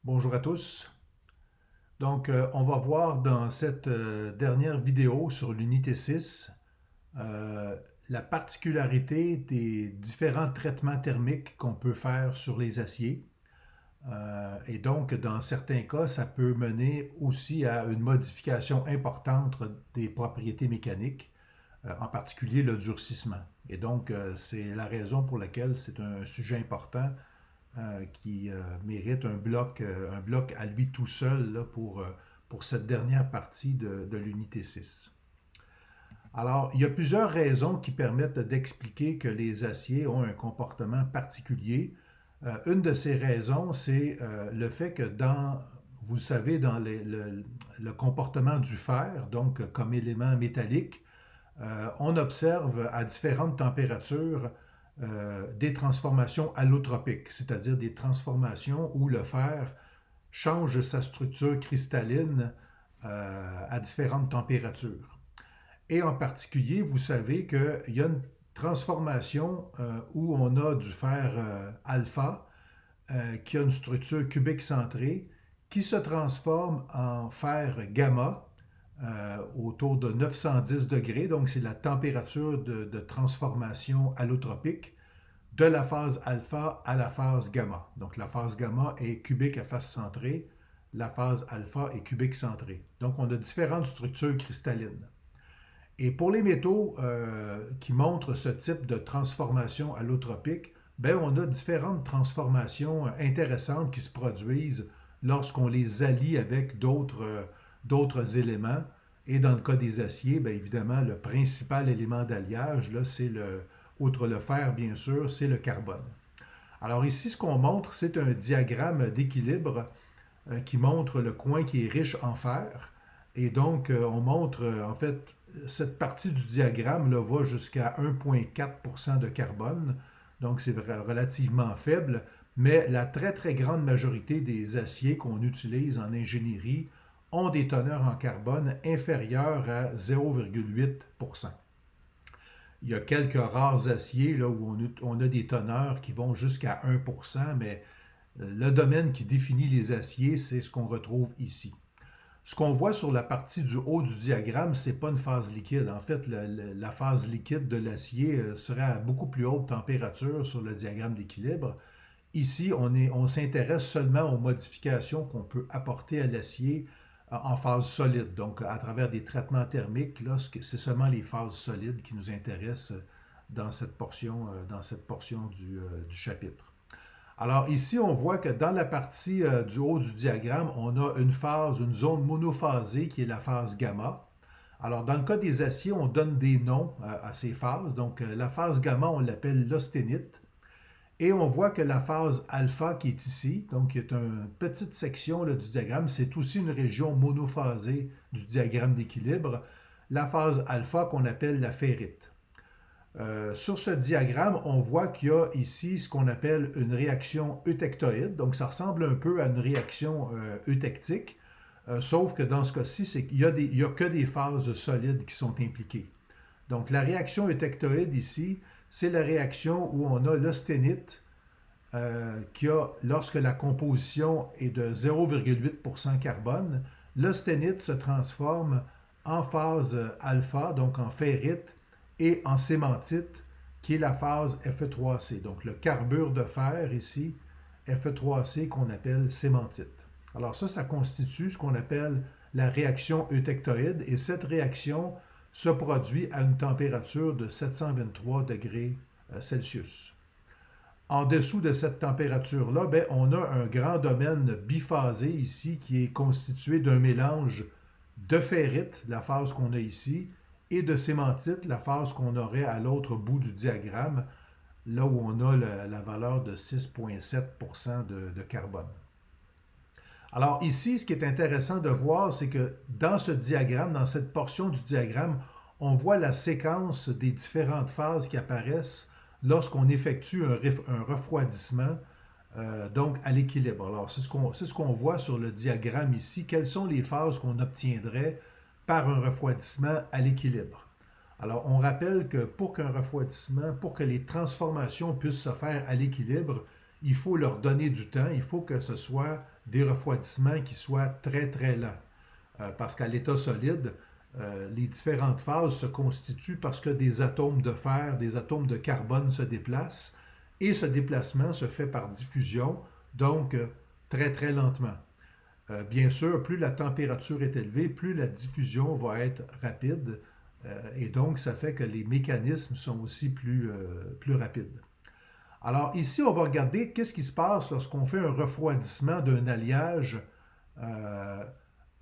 Bonjour à tous. On va voir dans cette dernière vidéo sur l'unité 6 euh, la particularité des différents traitements thermiques qu'on peut faire sur les aciers. Dans certains cas, ça peut mener aussi à une modification importante des propriétés mécaniques, en particulier le durcissement. C'est la raison pour laquelle c'est un sujet important qui mérite un bloc à lui tout seul là, pour cette dernière partie de l'unité 6. Alors, il y a plusieurs raisons qui permettent d'expliquer que les aciers ont un comportement particulier. Une de ces raisons, c'est le fait que vous le savez, le comportement du fer, donc comme élément métallique, on observe à différentes températures des transformations allotropiques, c'est-à-dire des transformations où le fer change sa structure cristalline à différentes températures. Et en particulier, vous savez qu'il y a une transformation où on a du fer alpha qui a une structure cubique centrée qui se transforme en fer gamma autour de 910 degrés. Donc, c'est la température de transformation allotropique de la phase alpha à la phase gamma. Donc, la phase gamma est cubique à face centrée, la phase alpha est cubique centrée. Donc, on a différentes structures cristallines. Et pour les métaux qui montrent ce type de transformation allotropique, ben, on a différentes transformations intéressantes qui se produisent lorsqu'on les allie avec d'autres éléments. Et dans le cas des aciers, bien évidemment, le principal élément d'alliage, là, outre le fer, bien sûr, c'est le carbone. Alors ici, ce qu'on montre, c'est un diagramme d'équilibre qui montre le coin qui est riche en fer. On montre, en fait, cette partie du diagramme là, va jusqu'à 1,4% de carbone. Donc, c'est relativement faible. Mais la très, très grande majorité des aciers qu'on utilise en ingénierie ont des teneurs en carbone inférieures à 0,8%. Il y a quelques rares aciers là, où on a des teneurs qui vont jusqu'à 1%, mais le domaine qui définit les aciers, c'est ce qu'on retrouve ici. Ce qu'on voit sur la partie du haut du diagramme, ce n'est pas une phase liquide. En fait, la phase liquide de l'acier serait à beaucoup plus haute température sur le diagramme d'équilibre. Ici, on s'intéresse seulement aux modifications qu'on peut apporter à l'acier en phase solide. Donc, à travers des traitements thermiques, là, c'est seulement les phases solides qui nous intéressent dans cette portion du chapitre. Alors ici, on voit que dans la partie du haut du diagramme, on a une zone monophasée qui est la phase gamma. Alors dans le cas des aciers, on donne des noms à ces phases. Donc la phase gamma, on l'appelle l'austénite. Et on voit que la phase alpha qui est ici, donc qui est une petite section là, du diagramme, c'est aussi une région monophasée du diagramme d'équilibre. La phase alpha qu'on appelle la ferrite. Sur ce diagramme, on voit qu'il y a ici ce qu'on appelle une réaction eutectoïde. Donc, ça ressemble un peu à une réaction eutectique, sauf que dans ce cas-ci, c'est qu'il y a que des phases solides qui sont impliquées. Donc, la réaction eutectoïde ici, c'est la réaction où on a l'austénite lorsque la composition est de 0,8% carbone, l'austénite se transforme en phase alpha, donc en ferrite, et en cémentite, qui est la phase Fe3C. Donc le carbure de fer ici, Fe3C qu'on appelle cémentite. Alors ça constitue ce qu'on appelle la réaction eutectoïde, et cette réaction se produit à une température de 723 degrés Celsius. En dessous de cette température-là, ben, on a un grand domaine biphasé ici qui est constitué d'un mélange de ferrite, la phase qu'on a ici, et de cémentite, la phase qu'on aurait à l'autre bout du diagramme, là où on a la valeur de 6,7% de carbone. Alors ici, ce qui est intéressant de voir, c'est que dans ce diagramme, dans cette portion du diagramme, on voit la séquence des différentes phases qui apparaissent lorsqu'on effectue un refroidissement, donc à l'équilibre. Alors c'est ce qu'on voit sur le diagramme ici. Quelles sont les phases qu'on obtiendrait par un refroidissement à l'équilibre? Alors on rappelle que pour qu'un refroidissement, pour que les transformations puissent se faire à l'équilibre, il faut leur donner du temps, il faut que ce soit des refroidissements qui soient très très lents. Parce qu'à l'état solide, les différentes phases se constituent parce que des atomes de fer, des atomes de carbone se déplacent et ce déplacement se fait par diffusion, donc très très lentement. Bien sûr, plus la température est élevée, plus la diffusion va être rapide et donc ça fait que les mécanismes sont aussi plus rapides. Alors ici, on va regarder qu'est-ce qui se passe lorsqu'on fait un refroidissement d'un alliage euh,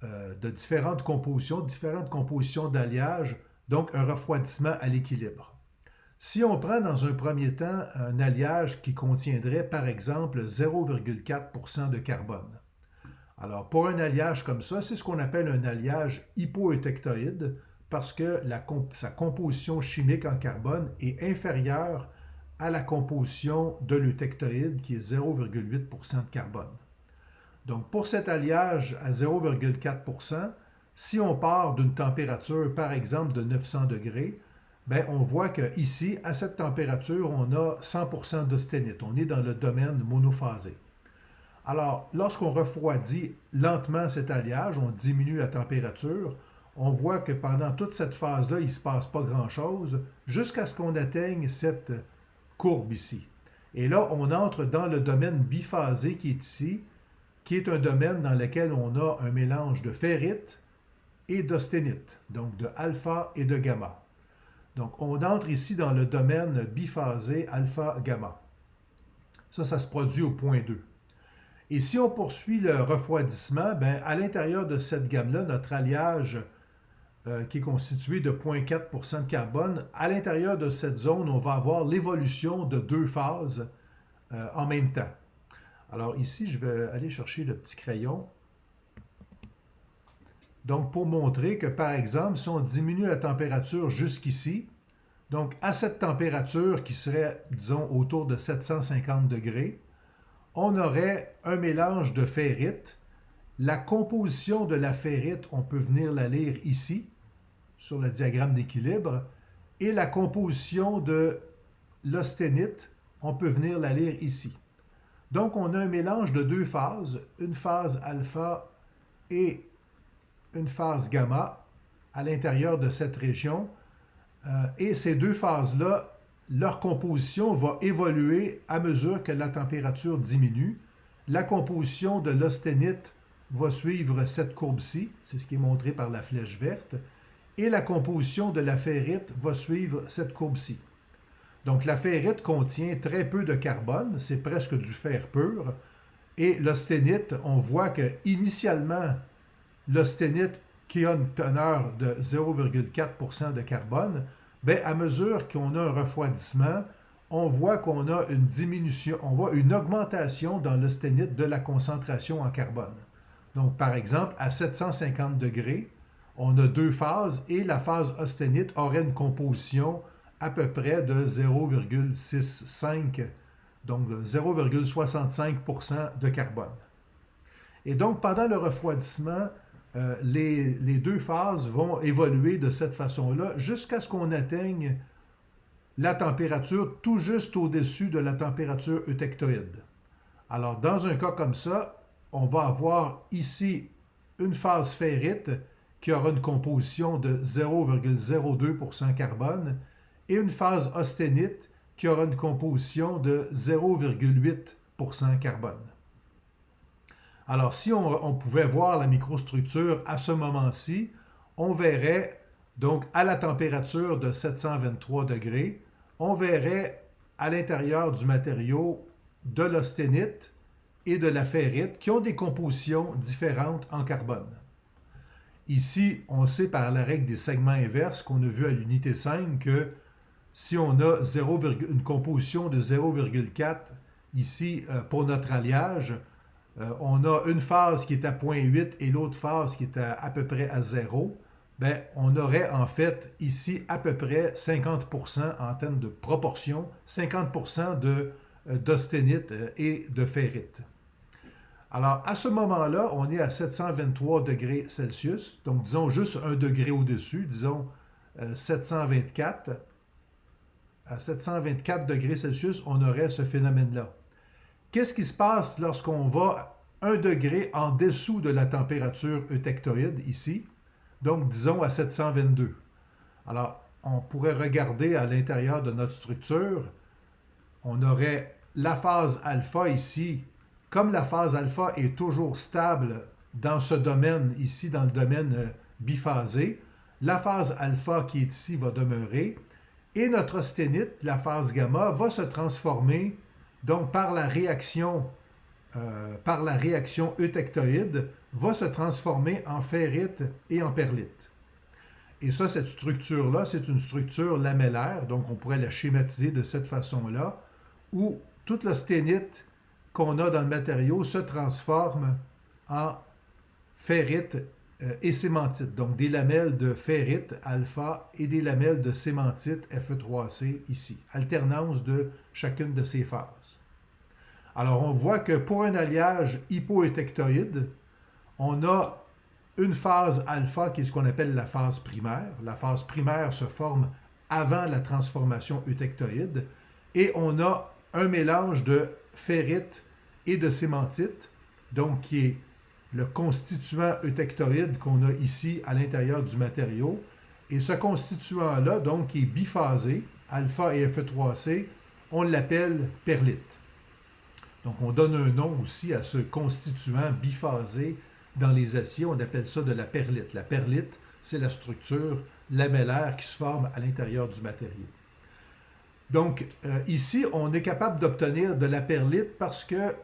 de différentes compositions d'alliage, donc un refroidissement à l'équilibre. Si on prend dans un premier temps un alliage qui contiendrait par exemple 0,4% de carbone, alors pour un alliage comme ça, c'est ce qu'on appelle un alliage hypoeutectoïde parce que sa composition chimique en carbone est inférieure à la composition de l'eutectoïde qui est 0,8% de carbone. Donc pour cet alliage à 0,4%, si on part d'une température par exemple de 900 degrés, ben on voit qu'ici, à cette température, on a 100% d'austenite. On est dans le domaine monophasé. Alors, lorsqu'on refroidit lentement cet alliage, on diminue la température, on voit que pendant toute cette phase-là, il ne se passe pas grand-chose jusqu'à ce qu'on atteigne cette courbe ici. Et là, on entre dans le domaine biphasé qui est ici, qui est un domaine dans lequel on a un mélange de ferrite et d'austenite, donc de alpha et de gamma. Donc, on entre ici dans le domaine biphasé alpha-gamma. Ça se produit au point 2. Et si on poursuit le refroidissement, ben, à l'intérieur de cette gamme-là, notre alliage qui est constitué de 0,4% de carbone, à l'intérieur de cette zone, on va avoir l'évolution de deux phases en même temps. Alors ici, je vais aller chercher le petit crayon. Donc, pour montrer que, par exemple, si on diminue la température jusqu'ici, donc à cette température qui serait, disons, autour de 750 degrés, on aurait un mélange de ferrite. La composition de la ferrite, on peut venir la lire ici, sur le diagramme d'équilibre, et la composition de l'austenite, on peut venir la lire ici. Donc, on a un mélange de deux phases, une phase alpha et une phase gamma à l'intérieur de cette région. Et ces deux phases-là, leur composition va évoluer à mesure que la température diminue. La composition de l'austenite va suivre cette courbe-ci, c'est ce qui est montré par la flèche verte, et la composition de la ferrite va suivre cette courbe-ci. Donc la ferrite contient très peu de carbone, c'est presque du fer pur, et l'austenite, on voit que initialement, l'austenite qui a une teneur de 0,4% de carbone, bien, à mesure qu'on a un refroidissement, on voit qu'on a une diminution, on voit une augmentation dans l'austenite de la concentration en carbone. Donc, par exemple, à 750 degrés, on a deux phases et la phase austenite aurait une composition à peu près de 0,65, donc 0,65% de carbone. Et donc, pendant le refroidissement, les deux phases vont évoluer de cette façon-là jusqu'à ce qu'on atteigne la température tout juste au-dessus de la température eutectoïde. Alors, dans un cas comme ça, on va avoir ici une phase ferrite qui aura une composition de 0,02% carbone et une phase austenite qui aura une composition de 0,8% carbone. Alors, si on pouvait voir la microstructure à ce moment-ci, on verrait, donc à la température de 723 degrés, on verrait à l'intérieur du matériau de l'austenite et de la ferrite qui ont des compositions différentes en carbone. Ici, on sait par la règle des segments inverses qu'on a vu à l'unité 5 que si on a une composition de 0,4 ici pour notre alliage, on a une phase qui est à 0,8 et l'autre phase qui est à peu près à 0, ben, on aurait en fait ici à peu près 50% en termes de proportion, 50% d'austenite et de ferrite. Alors, à ce moment-là, on est à 723 degrés Celsius, donc disons juste un degré au-dessus, disons 724. À 724 degrés Celsius, on aurait ce phénomène-là. Qu'est-ce qui se passe lorsqu'on va 1 degré en dessous de la température eutectoïde ici? Donc, disons à 722. Alors, on pourrait regarder à l'intérieur de notre structure, on aurait la phase alpha ici. Comme la phase alpha est toujours stable dans ce domaine, ici dans le domaine biphasé, la phase alpha qui est ici va demeurer et notre sténite, la phase gamma, va se transformer donc par la réaction eutectoïde, va se transformer en ferrite et en perlite. Et ça, cette structure-là, c'est une structure lamellaire, donc on pourrait la schématiser de cette façon-là, où toute la sténite qu'on a dans le matériau se transforme en ferrite et cémentite. Donc des lamelles de ferrite alpha et des lamelles de cémentite Fe3C ici. Alternance de chacune de ces phases. Alors on voit que pour un alliage hypoeutectoïde, on a une phase alpha qui est ce qu'on appelle la phase primaire. La phase primaire se forme avant la transformation eutectoïde et on a un mélange de ferrite et de cémentite, donc qui est le constituant eutectoïde qu'on a ici à l'intérieur du matériau. Et ce constituant-là, donc qui est biphasé, alpha et Fe3C, on l'appelle perlite. Donc on donne un nom aussi à ce constituant biphasé dans les aciers, on appelle ça de la perlite. La perlite, c'est la structure lamellaire qui se forme à l'intérieur du matériau. Donc, ici, on est capable d'obtenir de la perlite parce que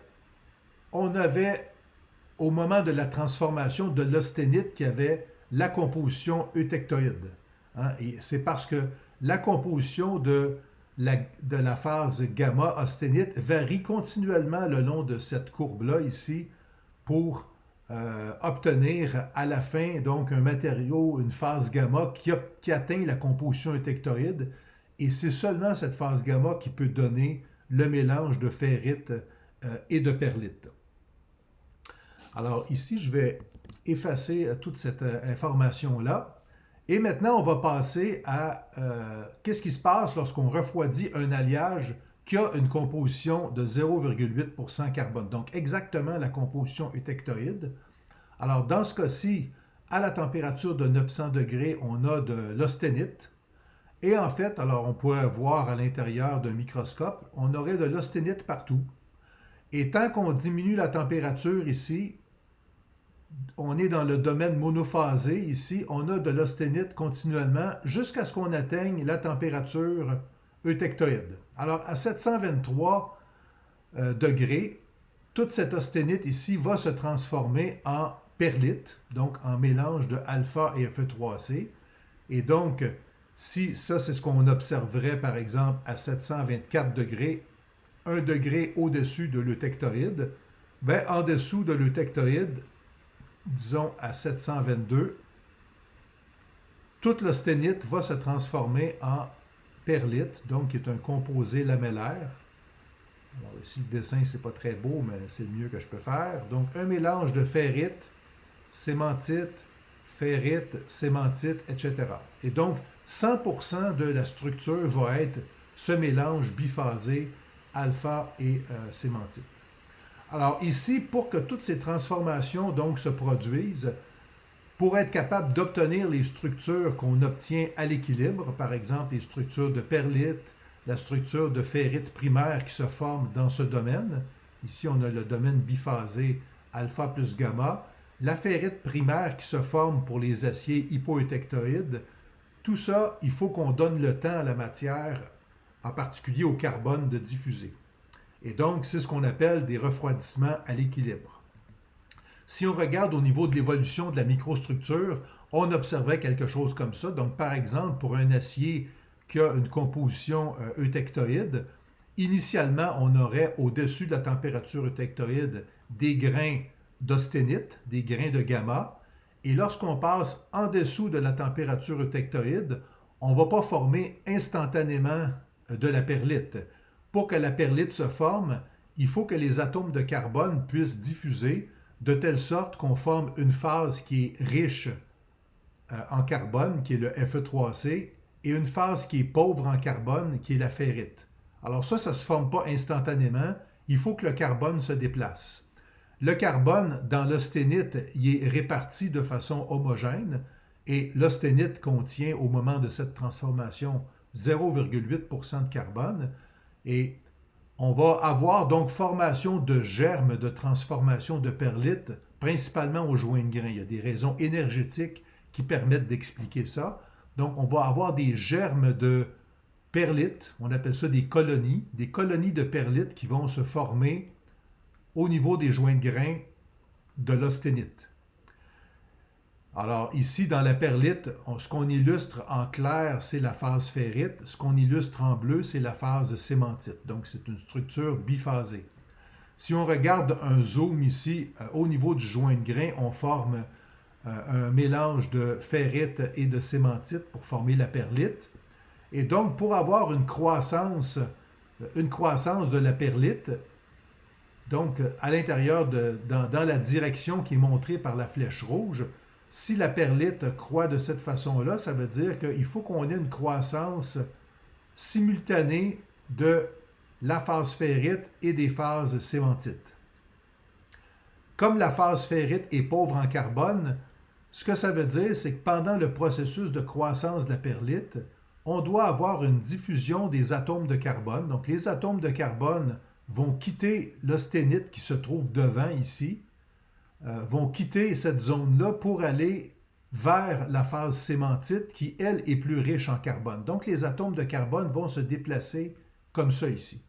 on avait, au moment de la transformation de l'austénite, qui avait la composition eutectoïde. Hein? Et c'est parce que la composition de la phase gamma-austénite varie continuellement le long de cette courbe-là ici pour obtenir à la fin donc un matériau, une phase gamma qui atteint la composition eutectoïde. Et c'est seulement cette phase gamma qui peut donner le mélange de ferrite et de perlite. Alors ici, je vais effacer toute cette information-là. Et maintenant, on va passer à qu'est-ce qui se passe lorsqu'on refroidit un alliage qui a une composition de 0,8% carbone. Donc exactement la composition eutectoïde. Alors dans ce cas-ci, à la température de 900 degrés, on a de l'austénite. Et en fait, alors on pourrait voir à l'intérieur d'un microscope, on aurait de l'austénite partout. Et tant qu'on diminue la température ici, on est dans le domaine monophasé ici, on a de l'austénite continuellement jusqu'à ce qu'on atteigne la température eutectoïde. Alors à 723 degrés, toute cette austénite ici va se transformer en perlite, donc en mélange de alpha et Fe3C. Et donc, si ça c'est ce qu'on observerait par exemple à 724 degrés, 1 degré au-dessus de l'eutectoïde, bien en dessous de l'eutectoïde, disons à 722, toute l'austénite va se transformer en perlite, donc qui est un composé lamellaire. Alors ici, le dessin, c'est pas très beau, mais c'est le mieux que je peux faire. Donc, un mélange de ferrite, cémentite, etc. Et donc, 100% de la structure va être ce mélange biphasé alpha et cémentite. Alors ici, pour que toutes ces transformations donc se produisent, pour être capable d'obtenir les structures qu'on obtient à l'équilibre, par exemple les structures de perlite, la structure de ferrite primaire qui se forme dans ce domaine, ici on a le domaine biphasé alpha plus gamma, la ferrite primaire qui se forme pour les aciers hypoeutectoïdes, tout ça, il faut qu'on donne le temps à la matière, en particulier au carbone, de diffuser. Et donc, c'est ce qu'on appelle des refroidissements à l'équilibre. Si on regarde au niveau de l'évolution de la microstructure, on observerait quelque chose comme ça. Donc, par exemple, pour un acier qui a une composition eutectoïde, initialement, on aurait au-dessus de la température eutectoïde des grains d'austénite, des grains de gamma. Et lorsqu'on passe en dessous de la température eutectoïde, on ne va pas former instantanément de la perlite. Pour que la perlite se forme, il faut que les atomes de carbone puissent diffuser de telle sorte qu'on forme une phase qui est riche en carbone, qui est le Fe3C, et une phase qui est pauvre en carbone, qui est la ferrite. Alors ça ne se forme pas instantanément. il faut que le carbone se déplace. Le carbone, dans l'austénite, il est réparti de façon homogène et l'austénite contient, au moment de cette transformation, 0,8% de carbone. Et on va avoir donc formation de germes de transformation de perlite, principalement au joint de grain. Il y a des raisons énergétiques qui permettent d'expliquer ça. Donc, on va avoir des germes de perlite, on appelle ça des colonies de perlite qui vont se former au niveau des joints de grain de l'austénite. Alors ici, dans la perlite, ce qu'on illustre en clair, c'est la phase ferrite. Ce qu'on illustre en bleu, c'est la phase cémentite. Donc c'est une structure biphasée. Si on regarde un zoom ici, au niveau du joint de grain, on forme un mélange de ferrite et de cémentite pour former la perlite. Et donc, pour avoir une croissance de la perlite, donc à l'intérieur, dans la direction qui est montrée par la flèche rouge, si la perlite croît de cette façon-là, ça veut dire qu'il faut qu'on ait une croissance simultanée de la phase ferrite et des phases cémentites. Comme la phase ferrite est pauvre en carbone, ce que ça veut dire, c'est que pendant le processus de croissance de la perlite, on doit avoir une diffusion des atomes de carbone. Donc les atomes de carbone vont quitter l'austénite qui se trouve devant ici, vont quitter cette zone-là pour aller vers la phase cémentite qui, elle, est plus riche en carbone. Donc les atomes de carbone vont se déplacer comme ça ici.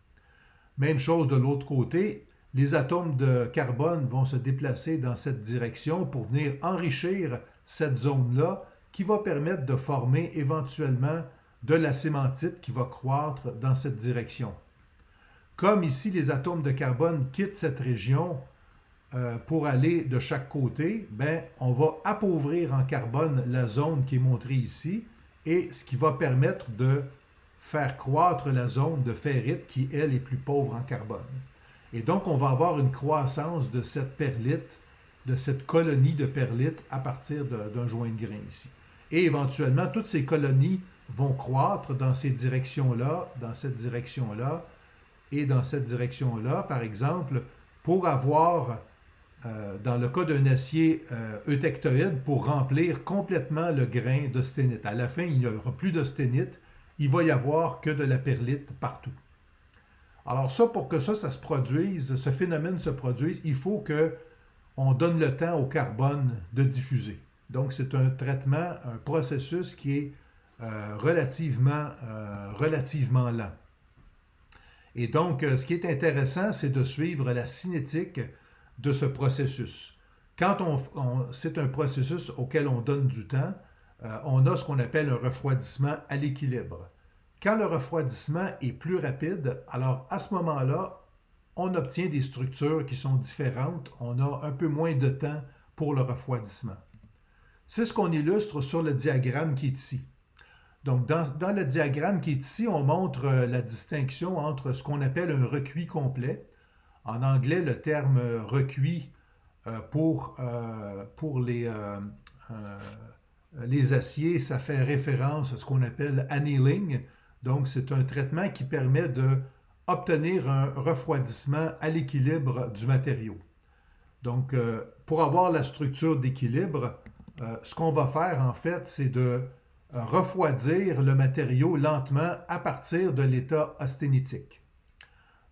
Même chose de l'autre côté, les atomes de carbone vont se déplacer dans cette direction pour venir enrichir cette zone-là qui va permettre de former éventuellement de la cémentite qui va croître dans cette direction. Comme ici, les atomes de carbone quittent cette région pour aller de chaque côté, on va appauvrir en carbone la zone qui est montrée ici, et ce qui va permettre de faire croître la zone de ferrite qui, elle, est plus pauvre en carbone. Et donc, on va avoir une croissance de cette perlite, de cette colonie de perlite à partir d'un joint de grain ici. Et éventuellement, toutes ces colonies vont croître dans ces directions-là, dans cette direction-là, et dans cette direction-là, par exemple, pour avoir, dans le cas d'un acier eutectoïde, pour remplir complètement le grain d'austénite. À la fin, il n'y aura plus d'austénite, il va y avoir que de la perlite partout. Alors ça, pour que ça se produise, ce phénomène se produise, il faut qu'on donne le temps au carbone de diffuser. Donc c'est un traitement, un processus qui est relativement lent. Et donc, ce qui est intéressant, c'est de suivre la cinétique de ce processus. Quand c'est un processus auquel on donne du temps, on a ce qu'on appelle un refroidissement à l'équilibre. Quand le refroidissement est plus rapide, alors à ce moment-là, on obtient des structures qui sont différentes, on a un peu moins de temps pour le refroidissement. C'est ce qu'on illustre sur le diagramme qui est ici. Donc, dans le diagramme qui est ici, on montre la distinction entre ce qu'on appelle un recuit complet. En anglais, le terme recuit pour les aciers, ça fait référence à ce qu'on appelle annealing. Donc, c'est un traitement qui permet d'obtenir un refroidissement à l'équilibre du matériau. Donc, pour avoir la structure d'équilibre, ce qu'on va faire, en fait, c'est de refroidir le matériau lentement à partir de l'état austénitique.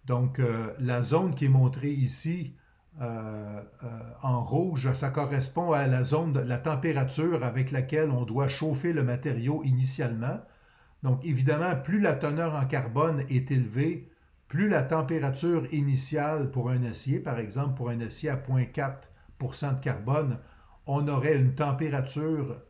Donc, la zone qui est montrée ici en rouge, ça correspond à la zone de la température avec laquelle on doit chauffer le matériau initialement. Donc, évidemment, plus la teneur en carbone est élevée, plus la température initiale pour un acier, par exemple pour un acier à 0,4% de carbone, on aurait une température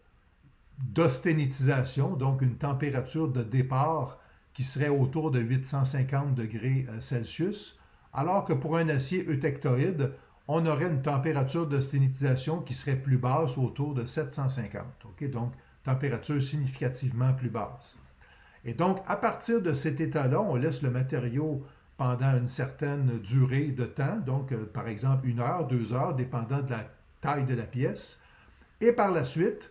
d'austénitisation, donc une température de départ qui serait autour de 850 degrés Celsius, alors que pour un acier eutectoïde, on aurait une température d'austénitisation qui serait plus basse, autour de 750. Okay? Donc, température significativement plus basse. Et donc, à partir de cet état-là, on laisse le matériau pendant une certaine durée de temps, donc par exemple 1 heure, 2 heures, dépendant de la taille de la pièce. Et par la suite,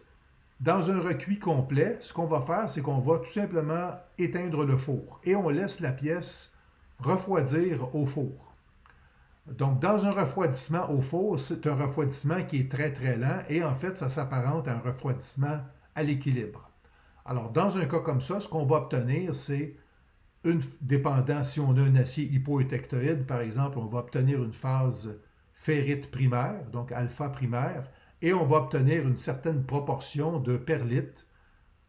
dans un recuit complet, ce qu'on va faire, c'est qu'on va tout simplement éteindre le four et on laisse la pièce refroidir au four. Donc, dans un refroidissement au four, c'est un refroidissement qui est très très lent et en fait, ça s'apparente à un refroidissement à l'équilibre. Alors, dans un cas comme ça, ce qu'on va obtenir, c'est dépendant si on a un acier hypoétectoïde, par exemple, on va obtenir une phase ferrite primaire, donc alpha primaire, et on va obtenir une certaine proportion de perlite,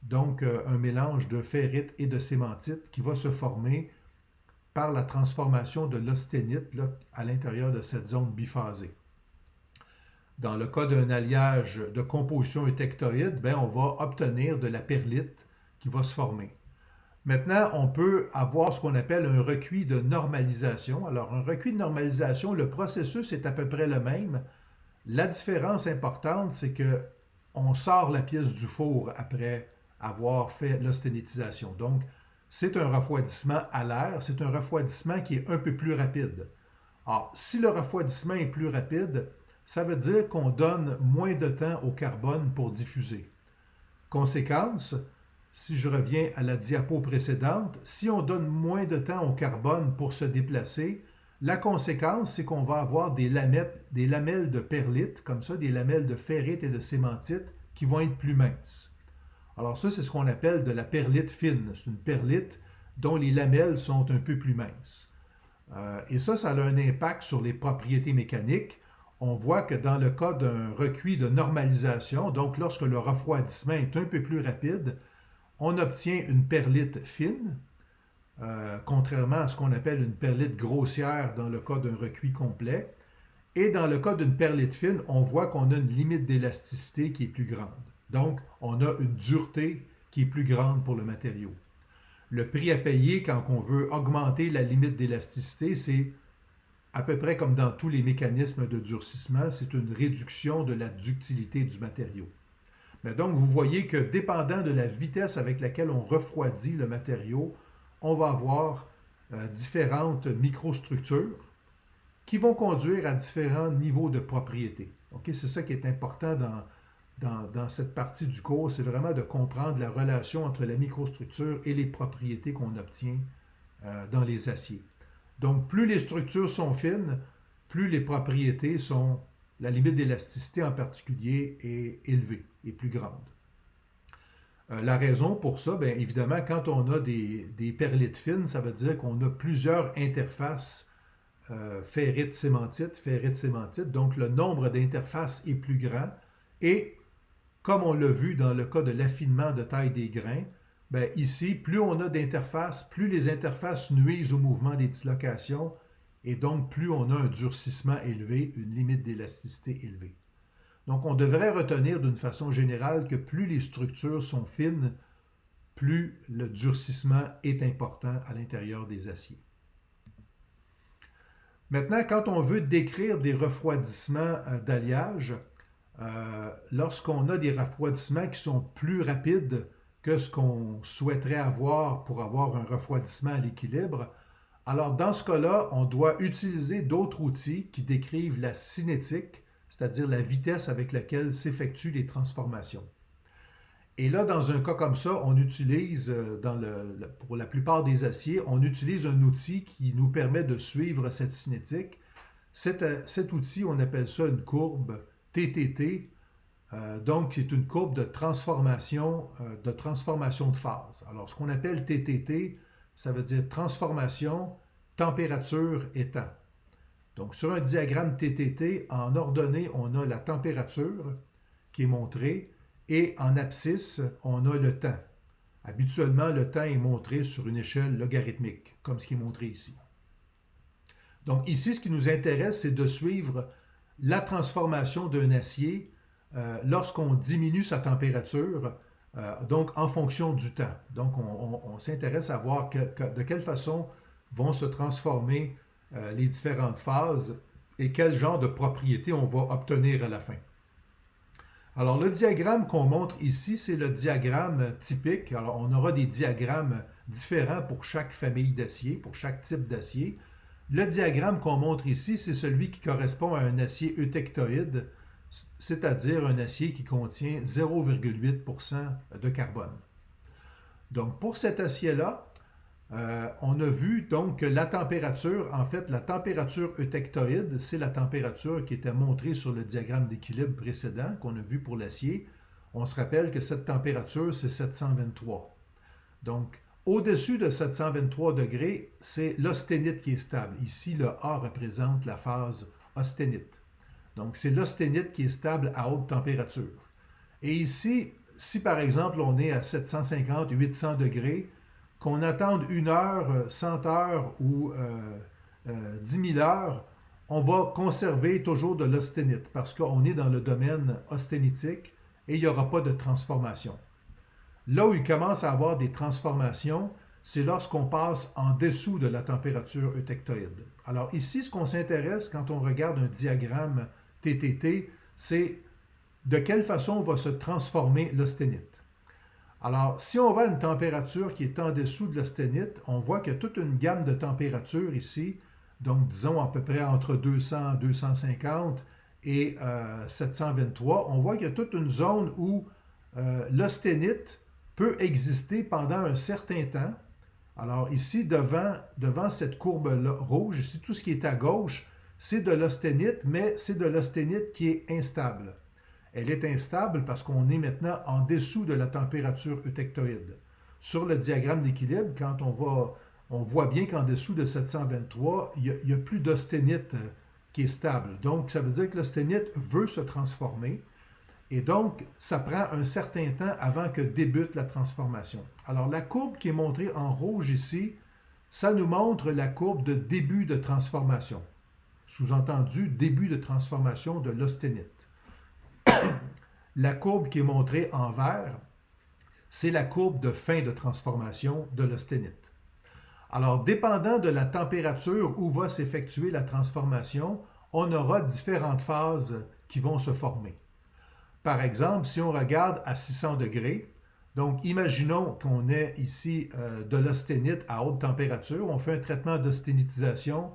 donc un mélange de ferrite et de cémentite qui va se former par la transformation de l'austénite à l'intérieur de cette zone biphasée. Dans le cas d'un alliage de composition eutectoïde, ben, on va obtenir de la perlite qui va se former. Maintenant, on peut avoir ce qu'on appelle un recuit de normalisation. Alors, un recuit de normalisation, le processus est à peu près le même. La différence importante, c'est que on sort la pièce du four après avoir fait l'austénitisation. Donc, c'est un refroidissement à l'air, c'est un refroidissement qui est un peu plus rapide. Alors, si le refroidissement est plus rapide, ça veut dire qu'on donne moins de temps au carbone pour diffuser. Conséquence, si je reviens à la diapo précédente, si on donne moins de temps au carbone pour se déplacer, la conséquence, c'est qu'on va avoir des lamelles de perlite, comme ça, des lamelles de ferrite et de cémentite qui vont être plus minces. Alors ça, c'est ce qu'on appelle de la perlite fine. C'est une perlite dont les lamelles sont un peu plus minces. Et ça a un impact sur les propriétés mécaniques. On voit que dans le cas d'un recuit de normalisation, donc lorsque le refroidissement est un peu plus rapide, on obtient une perlite fine, contrairement à ce qu'on appelle une perlite grossière dans le cas d'un recuit complet. Et dans le cas d'une perlite fine, on voit qu'on a une limite d'élasticité qui est plus grande. Donc, on a une dureté qui est plus grande pour le matériau. Le prix à payer quand on veut augmenter la limite d'élasticité, c'est à peu près comme dans tous les mécanismes de durcissement, c'est une réduction de la ductilité du matériau. Mais donc, vous voyez que dépendant de la vitesse avec laquelle on refroidit le matériau, on va avoir différentes microstructures qui vont conduire à différents niveaux de propriété. Okay? C'est ça qui est important dans cette partie du cours, c'est vraiment de comprendre la relation entre la microstructure et les propriétés qu'on obtient dans les aciers. Donc, plus les structures sont fines, plus les propriétés sont, la limite d'élasticité en particulier, est élevée, est plus grande. La raison pour ça, bien évidemment, quand on a des perlites fines, ça veut dire qu'on a plusieurs interfaces ferrite-cémentite, ferrite-cémentite, donc le nombre d'interfaces est plus grand et comme on l'a vu dans le cas de l'affinement de taille des grains, bien ici, plus on a d'interfaces, plus les interfaces nuisent au mouvement des dislocations et donc plus on a un durcissement élevé, une limite d'élasticité élevée. Donc on devrait retenir d'une façon générale que plus les structures sont fines, plus le durcissement est important à l'intérieur des aciers. Maintenant, quand on veut décrire des refroidissements d'alliage, lorsqu'on a des refroidissements qui sont plus rapides que ce qu'on souhaiterait avoir pour avoir un refroidissement à l'équilibre, alors dans ce cas-là, on doit utiliser d'autres outils qui décrivent la cinétique, c'est-à-dire la vitesse avec laquelle s'effectuent les transformations. Et là, dans un cas comme ça, on utilise, pour la plupart des aciers, on utilise un outil qui nous permet de suivre cette cinétique. Cet outil, on appelle ça une courbe TTT. Donc, c'est une courbe de transformation de phase. Alors, ce qu'on appelle TTT, ça veut dire transformation, température et temps. Donc, sur un diagramme TTT, en ordonnée, on a la température qui est montrée et en abscisse, on a le temps. Habituellement, le temps est montré sur une échelle logarithmique, comme ce qui est montré ici. Donc ici, ce qui nous intéresse, c'est de suivre la transformation d'un acier lorsqu'on diminue sa température, donc en fonction du temps. Donc on s'intéresse à voir de quelle façon vont se transformer les différentes phases et quel genre de propriétés on va obtenir à la fin. Alors, le diagramme qu'on montre ici, c'est le diagramme typique. Alors, on aura des diagrammes différents pour chaque famille d'acier, pour chaque type d'acier. Le diagramme qu'on montre ici, c'est celui qui correspond à un acier eutectoïde, c'est-à-dire un acier qui contient 0,8% de carbone. Donc, pour cet acier-là, On a vu donc que la température, en fait, la température eutectoïde, c'est la température qui était montrée sur le diagramme d'équilibre précédent qu'on a vu pour l'acier. On se rappelle que cette température, c'est 723. Donc, au-dessus de 723 degrés, c'est l'austénite qui est stable. Ici, le A représente la phase austénite. Donc, c'est l'austénite qui est stable à haute température. Et ici, si par exemple on est à 750, 800 degrés, qu'on attende 1 heure, 100 heures ou 10 000 heures, on va conserver toujours de l'austénite parce qu'on est dans le domaine austénitique et il n'y aura pas de transformation. Là où il commence à avoir des transformations, c'est lorsqu'on passe en dessous de la température eutectoïde. Alors ici, ce qu'on s'intéresse quand on regarde un diagramme TTT, c'est de quelle façon va se transformer l'austénite. Alors, si on va à une température qui est en dessous de l'austénite, on voit qu'il y a toute une gamme de températures ici, donc disons à peu près entre 200, 250 et 723. On voit qu'il y a toute une zone où l'austénite peut exister pendant un certain temps. Alors ici, devant cette courbe rouge, ici, tout ce qui est à gauche, c'est de l'austénite, mais c'est de l'austénite qui est instable. Elle est instable parce qu'on est maintenant en dessous de la température eutectoïde. Sur le diagramme d'équilibre, quand on voit bien qu'en dessous de 723, il n'y a plus d'austénite qui est stable. Donc, ça veut dire que l'austénite veut se transformer. Et donc, ça prend un certain temps avant que débute la transformation. Alors, la courbe qui est montrée en rouge ici, ça nous montre la courbe de début de transformation. Sous-entendu, début de transformation de l'austénite. La courbe qui est montrée en vert, c'est la courbe de fin de transformation de l'austénite. Alors, dépendant de la température où va s'effectuer la transformation, on aura différentes phases qui vont se former. Par exemple, si on regarde à 600 degrés, donc imaginons qu'on ait ici de l'austénite à haute température, on fait un traitement d'austénitisation,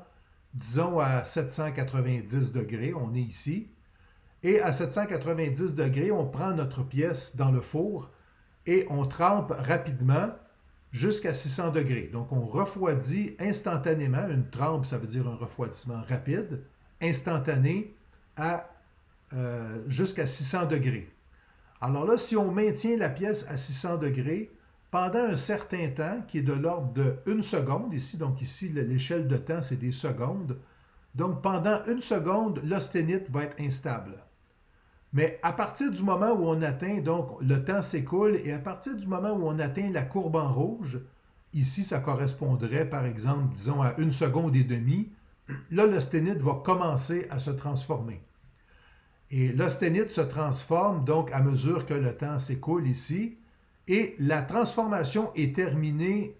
disons à 790 degrés, on est ici. Et à 790 degrés, on prend notre pièce dans le four et on trempe rapidement jusqu'à 600 degrés. Donc, on refroidit instantanément. Une trempe, ça veut dire un refroidissement rapide, instantané, jusqu'à 600 degrés. Alors là, si on maintient la pièce à 600 degrés, pendant un certain temps, qui est de l'ordre de 1 seconde, ici, donc ici, l'échelle de temps, c'est des secondes. Donc, pendant 1 seconde, l'austénite va être instable. Mais à partir du moment où on atteint, donc le temps s'écoule, et à partir du moment où on atteint la courbe en rouge, ici ça correspondrait par exemple, disons à 1 seconde et demie, là l'austénite va commencer à se transformer. Et l'austénite se transforme donc à mesure que le temps s'écoule ici, et la transformation est terminée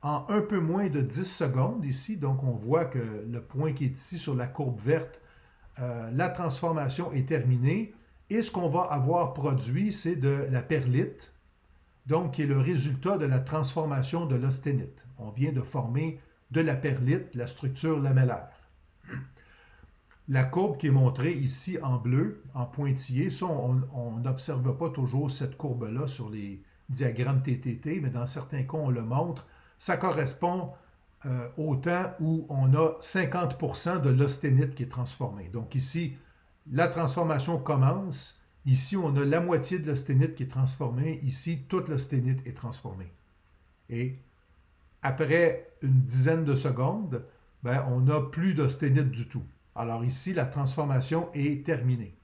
en un peu moins de 10 secondes ici, donc on voit que le point qui est ici sur la courbe verte, la transformation est terminée. Et ce qu'on va avoir produit, c'est de la perlite, donc qui est le résultat de la transformation de l'austénite. On vient de former de la perlite, la structure lamellaire. La courbe qui est montrée ici en bleu, en pointillé, ça, on n'observe pas toujours cette courbe-là sur les diagrammes TTT, mais dans certains cas, on le montre. Ça correspond au temps où on a 50% de l'austénite qui est transformée. Donc ici, la transformation commence. Ici, on a la moitié de l'austénite qui est transformée. Ici, toute l'austénite est transformée. Et après une dizaine de secondes, on n'a plus d'austénite du tout. Alors ici, la transformation est terminée.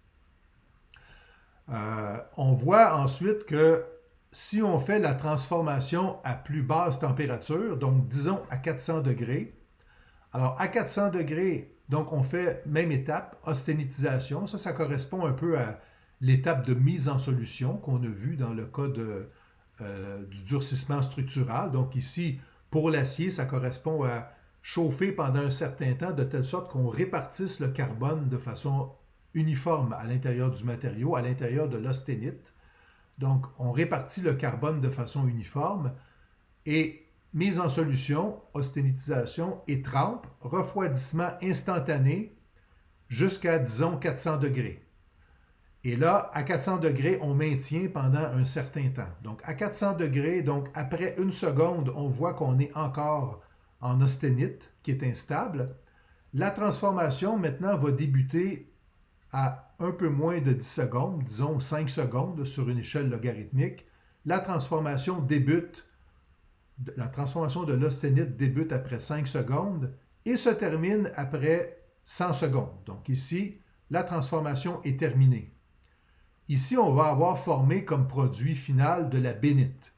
On voit ensuite que si on fait la transformation à plus basse température, donc disons à 400 degrés, alors à 400 degrés, donc on fait même étape, austénitisation. Ça correspond un peu à l'étape de mise en solution qu'on a vu dans le cas du durcissement structural. Donc ici, pour l'acier, ça correspond à chauffer pendant un certain temps de telle sorte qu'on répartisse le carbone de façon uniforme à l'intérieur du matériau, à l'intérieur de l'austénite. Donc, on répartit le carbone de façon uniforme et mise en solution, austénitisation et trempe, refroidissement instantané jusqu'à, disons, 400 degrés. Et là, à 400 degrés, on maintient pendant un certain temps. Donc, à 400 degrés, donc après une seconde, on voit qu'on est encore en austénite, qui est instable. La transformation, maintenant, va débuter à un peu moins de 10 secondes, disons 5 secondes sur une échelle logarithmique. La transformation de l'austénite débute après 5 secondes et se termine après 100 secondes. Donc ici, la transformation est terminée. Ici, on va avoir formé comme produit final de la bénite.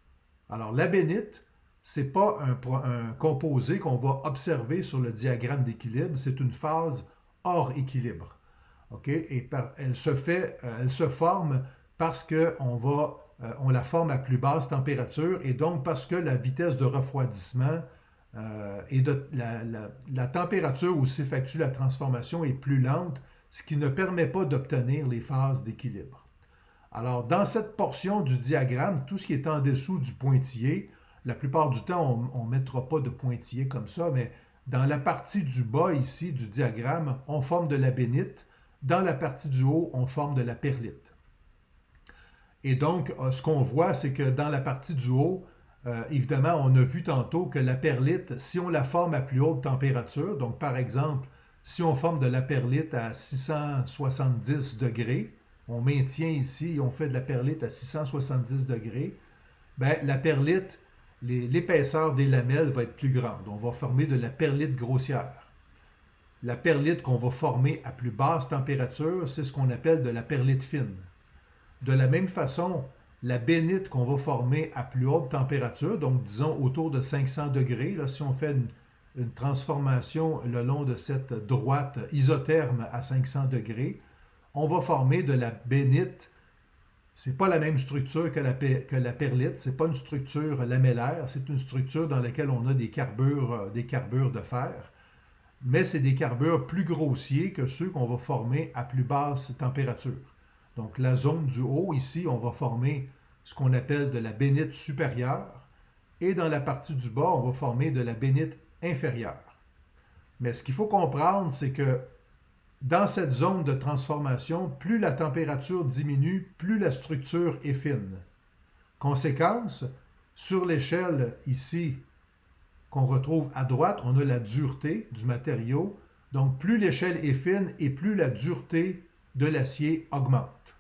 Alors, la bénite, ce n'est pas un composé qu'on va observer sur le diagramme d'équilibre, c'est une phase hors équilibre. Okay? Et elle se forme parce qu'on la forme à plus basse température et donc parce que la vitesse de refroidissement et la température où s'effectue la transformation est plus lente, ce qui ne permet pas d'obtenir les phases d'équilibre. Alors, dans cette portion du diagramme, tout ce qui est en dessous du pointillé, la plupart du temps, on ne mettra pas de pointillé comme ça, mais dans la partie du bas ici du diagramme, on forme de la bénite. Dans la partie du haut, on forme de la perlite. Et donc, ce qu'on voit, c'est que dans la partie du haut, évidemment, on a vu tantôt que la perlite, si on la forme à plus haute température, donc par exemple, si on forme de la perlite à 670 degrés, on maintient ici, on fait de la perlite à 670 degrés, bien, la perlite, l'épaisseur des lamelles va être plus grande. On va former de la perlite grossière. La perlite qu'on va former à plus basse température, c'est ce qu'on appelle de la perlite fine. De la même façon, la bénite qu'on va former à plus haute température, donc disons autour de 500 degrés, là, si on fait une transformation le long de cette droite isotherme à 500 degrés, on va former de la bénite. Ce n'est pas la même structure que la perlite, ce n'est pas une structure lamellaire, c'est une structure dans laquelle on a des carbures de fer, mais c'est des carbures plus grossiers que ceux qu'on va former à plus basse température. Donc la zone du haut, ici, on va former ce qu'on appelle de la bénite supérieure, et dans la partie du bas, on va former de la bénite inférieure. Mais ce qu'il faut comprendre, c'est que dans cette zone de transformation, plus la température diminue, plus la structure est fine. Conséquence, sur l'échelle ici qu'on retrouve à droite, on a la dureté du matériau. Donc, plus l'échelle est fine et plus la dureté de l'acier augmente.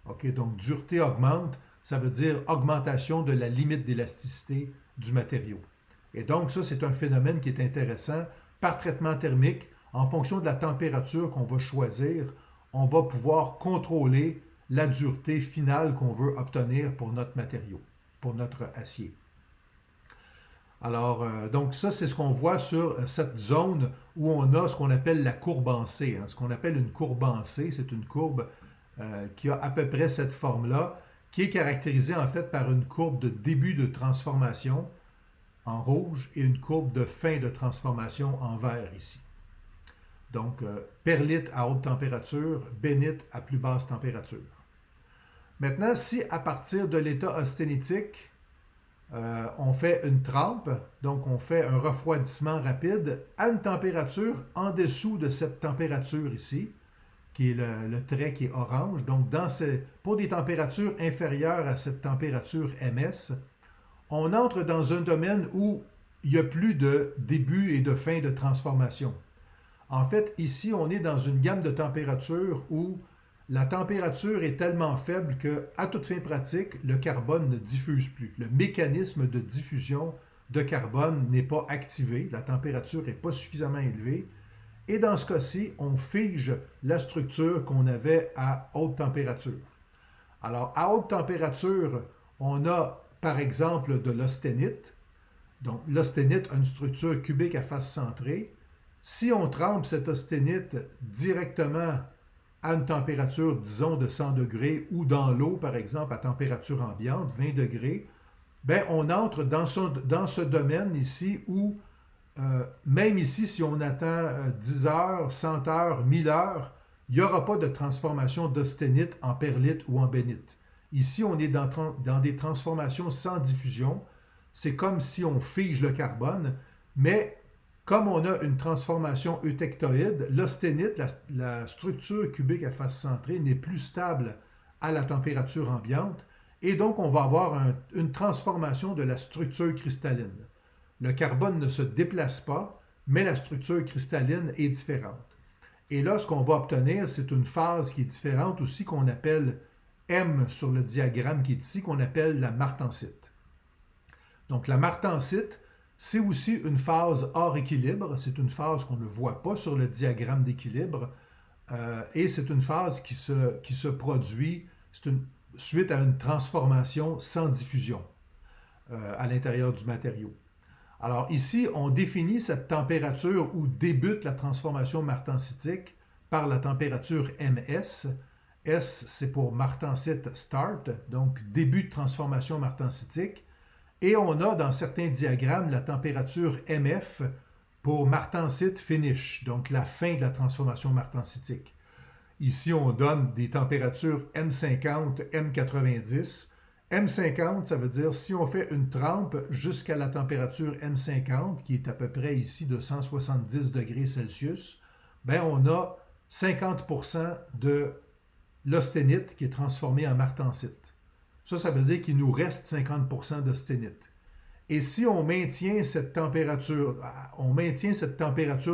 OK, donc dureté augmente, ça veut dire augmentation de la limite d'élasticité du matériau. Et donc, ça, c'est un phénomène qui est intéressant. Par traitement thermique, en fonction de la température qu'on va choisir, on va pouvoir contrôler la dureté finale qu'on veut obtenir pour notre matériau, pour notre acier. Alors, donc ça, c'est ce qu'on voit sur cette zone où on a ce qu'on appelle la courbe en C. Ce qu'on appelle une courbe en C, c'est une courbe qui a à peu près cette forme-là, qui est caractérisée en fait par une courbe de début de transformation en rouge et une courbe de fin de transformation en vert ici. Donc, perlite à haute température, bénite à plus basse température. Maintenant, si à partir de l'état austénitique, on fait une trempe, donc on fait un refroidissement rapide à une température en dessous de cette température ici, qui est le trait qui est orange. Donc, pour des températures inférieures à cette température MS, on entre dans un domaine où il n'y a plus de début et de fin de transformation. En fait, ici, on est dans une gamme de températures où la température est tellement faible qu'à toute fin pratique, le carbone ne diffuse plus. Le mécanisme de diffusion de carbone n'est pas activé, la température n'est pas suffisamment élevée. Et dans ce cas-ci, on fige la structure qu'on avait à haute température. Alors, à haute température, on a par exemple de l'austénite. Donc, l'austénite a une structure cubique à face centrée. Si on trempe cette austénite directement à une température, disons, de 100 degrés ou dans l'eau, par exemple, à température ambiante, 20 degrés, bien, on entre dans ce domaine ici où, même ici, si on attend 10 heures, 100 heures, 1000 heures, il n'y aura pas de transformation d'austénite en perlite ou en bénite. Ici, on est dans des transformations sans diffusion. C'est comme si on fige le carbone, mais Comme on a une transformation eutectoïde, l'austénite, la structure cubique à face centrée, n'est plus stable à la température ambiante et donc on va avoir une transformation de la structure cristalline. Le carbone ne se déplace pas, mais la structure cristalline est différente. Et là, ce qu'on va obtenir, c'est une phase qui est différente aussi, qu'on appelle M sur le diagramme qui est ici, qu'on appelle la martensite. Donc la martensite, c'est aussi une phase hors équilibre, c'est une phase qu'on ne voit pas sur le diagramme d'équilibre, et c'est une phase qui se produit suite à une transformation sans diffusion à l'intérieur du matériau. Alors ici, on définit cette température où débute la transformation martensitique par la température MS. S, c'est pour martensite start, donc début de transformation martensitique. Et on a dans certains diagrammes la température MF pour martensite finish, donc la fin de la transformation martensitique. Ici, on donne des températures M50, M90. M50, ça veut dire si on fait une trempe jusqu'à la température M50, qui est à peu près ici de 170 degrés Celsius, ben on a 50% de l'austénite qui est transformée en martensite. Ça veut dire qu'il nous reste 50% d'austénite. Et si on maintient cette température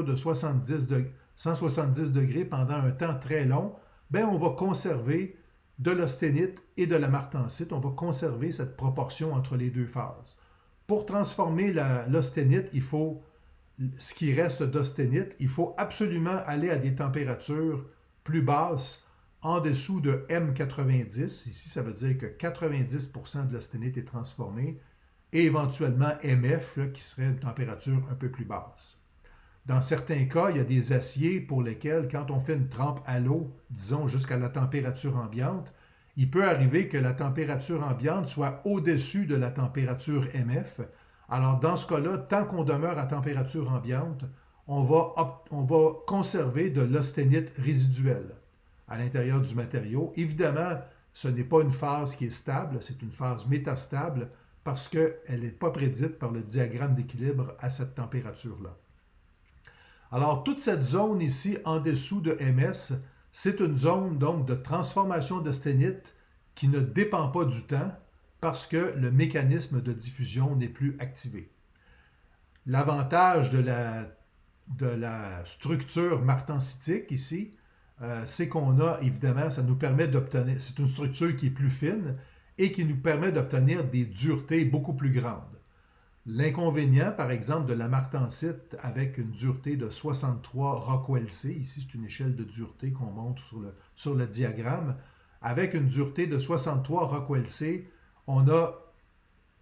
de 170 degrés pendant un temps très long, ben on va conserver de l'austénite et de la martensite. On va conserver cette proportion entre les deux phases. Pour transformer l'austénite, ce qui reste d'austénite, il faut absolument aller à des températures plus basses, en dessous de M90. Ici, ça veut dire que 90% de l'austénite est transformée, et éventuellement MF, là, qui serait une température un peu plus basse. Dans certains cas, il y a des aciers pour lesquels, quand on fait une trempe à l'eau, disons jusqu'à la température ambiante, il peut arriver que la température ambiante soit au-dessus de la température MF. Alors, dans ce cas-là, tant qu'on demeure à température ambiante, on va conserver de l'austénite résiduelle à l'intérieur du matériau. Évidemment, ce n'est pas une phase qui est stable, c'est une phase métastable parce qu'elle n'est pas prédite par le diagramme d'équilibre à cette température-là. Alors, toute cette zone ici, en dessous de MS, c'est une zone donc de transformation d'austénite qui ne dépend pas du temps parce que le mécanisme de diffusion n'est plus activé. L'avantage de la structure martensitique ici, c'est qu'on a, évidemment, ça nous permet d'obtenir, c'est une structure qui est plus fine et qui nous permet d'obtenir des duretés beaucoup plus grandes. L'inconvénient, par exemple, de la martensite avec une dureté de 63 Rockwell-C, ici c'est une échelle de dureté qu'on montre sur le diagramme, avec une dureté de 63 Rockwell-C, on a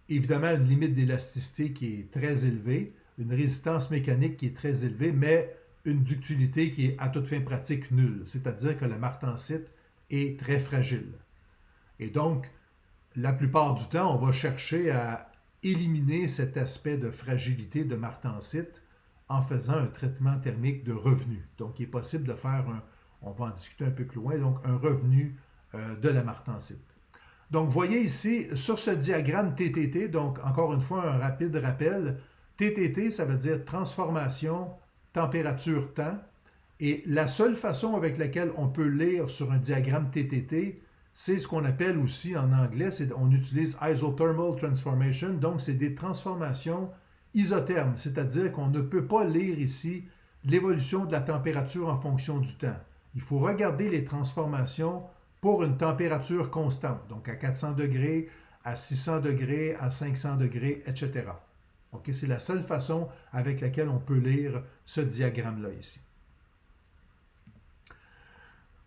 évidemment une limite d'élasticité qui est très élevée, une résistance mécanique qui est très élevée, mais une ductilité qui est à toute fin pratique nulle, c'est-à-dire que la martensite est très fragile. Et donc, la plupart du temps, on va chercher à éliminer cet aspect de fragilité de martensite en faisant un traitement thermique de revenu. Donc, il est possible de faire on va en discuter un peu plus loin, donc un revenu de la martensite. Donc, vous voyez ici, sur ce diagramme TTT, donc encore une fois, un rapide rappel, TTT, ça veut dire transformation, température, temps, et la seule façon avec laquelle on peut lire sur un diagramme TTT, c'est ce qu'on appelle aussi en anglais, on utilise isothermal transformation, donc c'est des transformations isothermes, c'est-à-dire qu'on ne peut pas lire ici l'évolution de la température en fonction du temps. Il faut regarder les transformations pour une température constante, donc à 400 degrés, à 600 degrés, à 500 degrés, etc. Okay? C'est la seule façon avec laquelle on peut lire ce diagramme-là ici.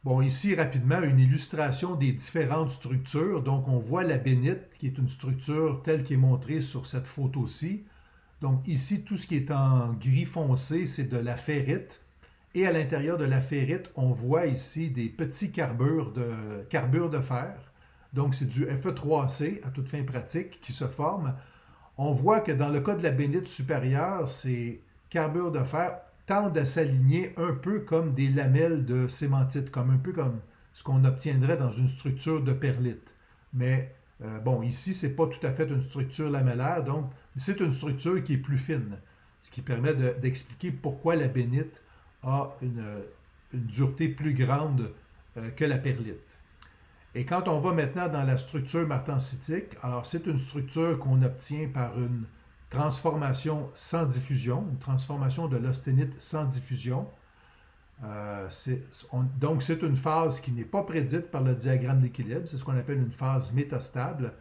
Bon, ici, rapidement, une illustration des différentes structures. Donc, on voit la bénite, qui est une structure telle qu'elle est montrée sur cette photo-ci. Donc, ici, tout ce qui est en gris foncé, c'est de la ferrite. Et à l'intérieur de la ferrite, on voit ici des petits carbures de fer. Donc, c'est du Fe3C, à toute fin pratique, qui se forment. On voit que dans le cas de la bénite supérieure, ces carbures de fer tendent à s'aligner un peu comme des lamelles de cémentite, un peu comme ce qu'on obtiendrait dans une structure de perlite. Mais bon, ici, ce n'est pas tout à fait une structure lamellaire, donc c'est une structure qui est plus fine. ce qui permet d'expliquer pourquoi la bénite a une dureté plus grande que la perlite. Et quand on va maintenant dans la structure martensitique, alors c'est une structure qu'on obtient par une transformation sans diffusion, une transformation de l'austénite sans diffusion. Donc c'est une phase qui n'est pas prédite par le diagramme d'équilibre, c'est ce qu'on appelle une phase métastable.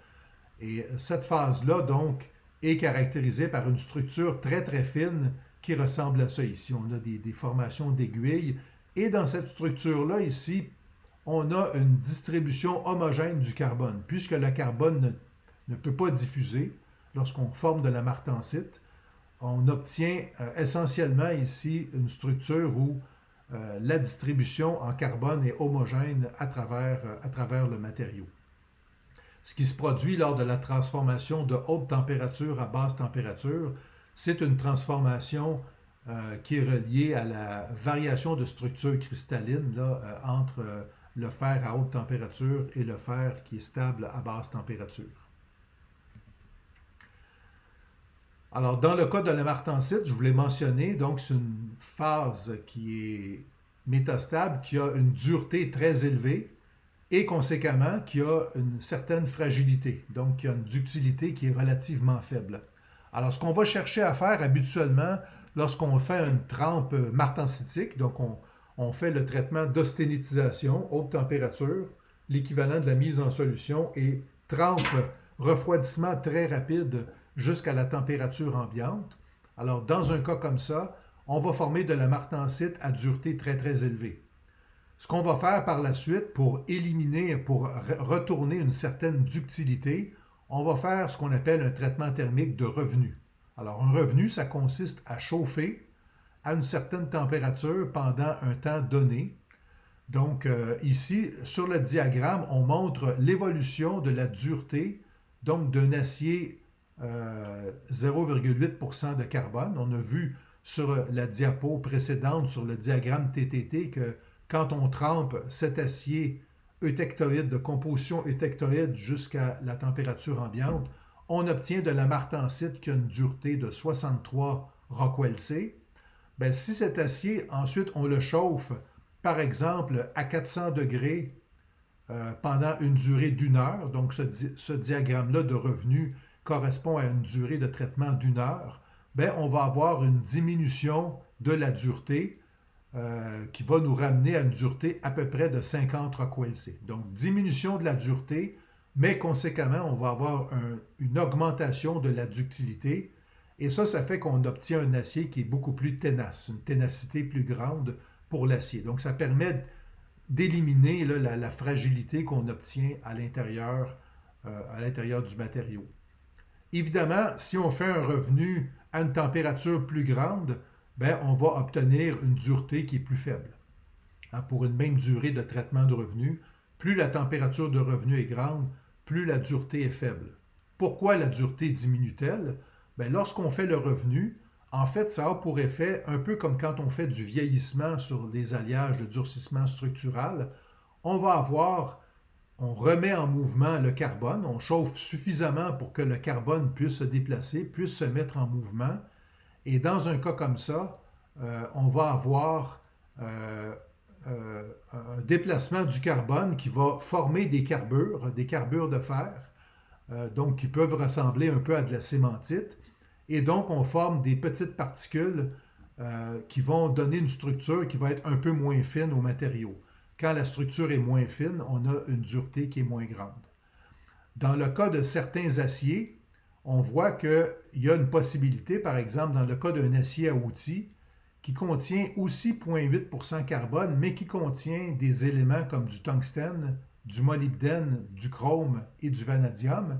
Et cette phase-là, donc, est caractérisée par une structure très très fine qui ressemble à ça ici. On a des formations d'aiguilles. Et dans cette structure-là, ici, on a une distribution homogène du carbone. Puisque le carbone ne peut pas diffuser lorsqu'on forme de la martensite, on obtient essentiellement ici une structure où la distribution en carbone est homogène à travers le matériau. Ce qui se produit lors de la transformation de haute température à basse température, c'est une transformation qui est reliée à la variation de structure cristalline là, entre le fer à haute température et le fer qui est stable à basse température. Alors, dans le cas de la martensite, je vous l'ai mentionné, donc c'est une phase qui est métastable, qui a une dureté très élevée et conséquemment qui a une certaine fragilité, donc qui a une ductilité qui est relativement faible. Alors, ce qu'on va chercher à faire habituellement lorsqu'on fait une trempe martensitique, donc on fait le traitement d'austénitisation, haute température, l'équivalent de la mise en solution, et trempe, refroidissement très rapide jusqu'à la température ambiante. Alors, dans un cas comme ça, on va former de la martensite à dureté très très élevée. Ce qu'on va faire par la suite pour éliminer, pour retourner une certaine ductilité, on va faire ce qu'on appelle un traitement thermique de revenu. Alors, un revenu, ça consiste à chauffer à une certaine température pendant un temps donné. Donc, ici, sur le diagramme, on montre l'évolution de la dureté, donc d'un acier 0,8% de carbone. On a vu sur la diapo précédente, sur le diagramme TTT, que quand on trempe cet acier eutectoïde, de composition eutectoïde jusqu'à la température ambiante, on obtient de la martensite qui a une dureté de 63 Rockwell C. Bien, si cet acier, ensuite, on le chauffe, par exemple, à 400 degrés pendant une durée d'1 heure, donc ce diagramme-là de revenu correspond à une durée de traitement d'1 heure, bien, on va avoir une diminution de la dureté qui va nous ramener à une dureté à peu près de 50 Rockwell C. Donc, diminution de la dureté, mais conséquemment, on va avoir une augmentation de la ductilité. Et ça fait qu'on obtient un acier qui est beaucoup plus ténace, une ténacité plus grande pour l'acier. Donc, ça permet d'éliminer la fragilité qu'on obtient à l'intérieur du matériau. Évidemment, si on fait un revenu à une température plus grande, bien, on va obtenir une dureté qui est plus faible. Pour une même durée de traitement de revenu, plus la température de revenu est grande, plus la dureté est faible. Pourquoi la dureté diminue-t-elle? Bien, lorsqu'on fait le revenu, en fait, ça a pour effet, un peu comme quand on fait du vieillissement sur les alliages de durcissement structural, on remet en mouvement le carbone, on chauffe suffisamment pour que le carbone puisse se déplacer, puisse se mettre en mouvement. Et dans un cas comme ça, on va avoir un déplacement du carbone qui va former des carbures de fer, donc qui peuvent ressembler un peu à de la cémentite. Et donc, on forme des petites particules qui vont donner une structure qui va être un peu moins fine au matériau. Quand la structure est moins fine, on a une dureté qui est moins grande. Dans le cas de certains aciers, on voit qu'il y a une possibilité, par exemple, dans le cas d'un acier à outils, qui contient aussi 0,8% carbone, mais qui contient des éléments comme du tungstène, du molybdène, du chrome et du vanadium.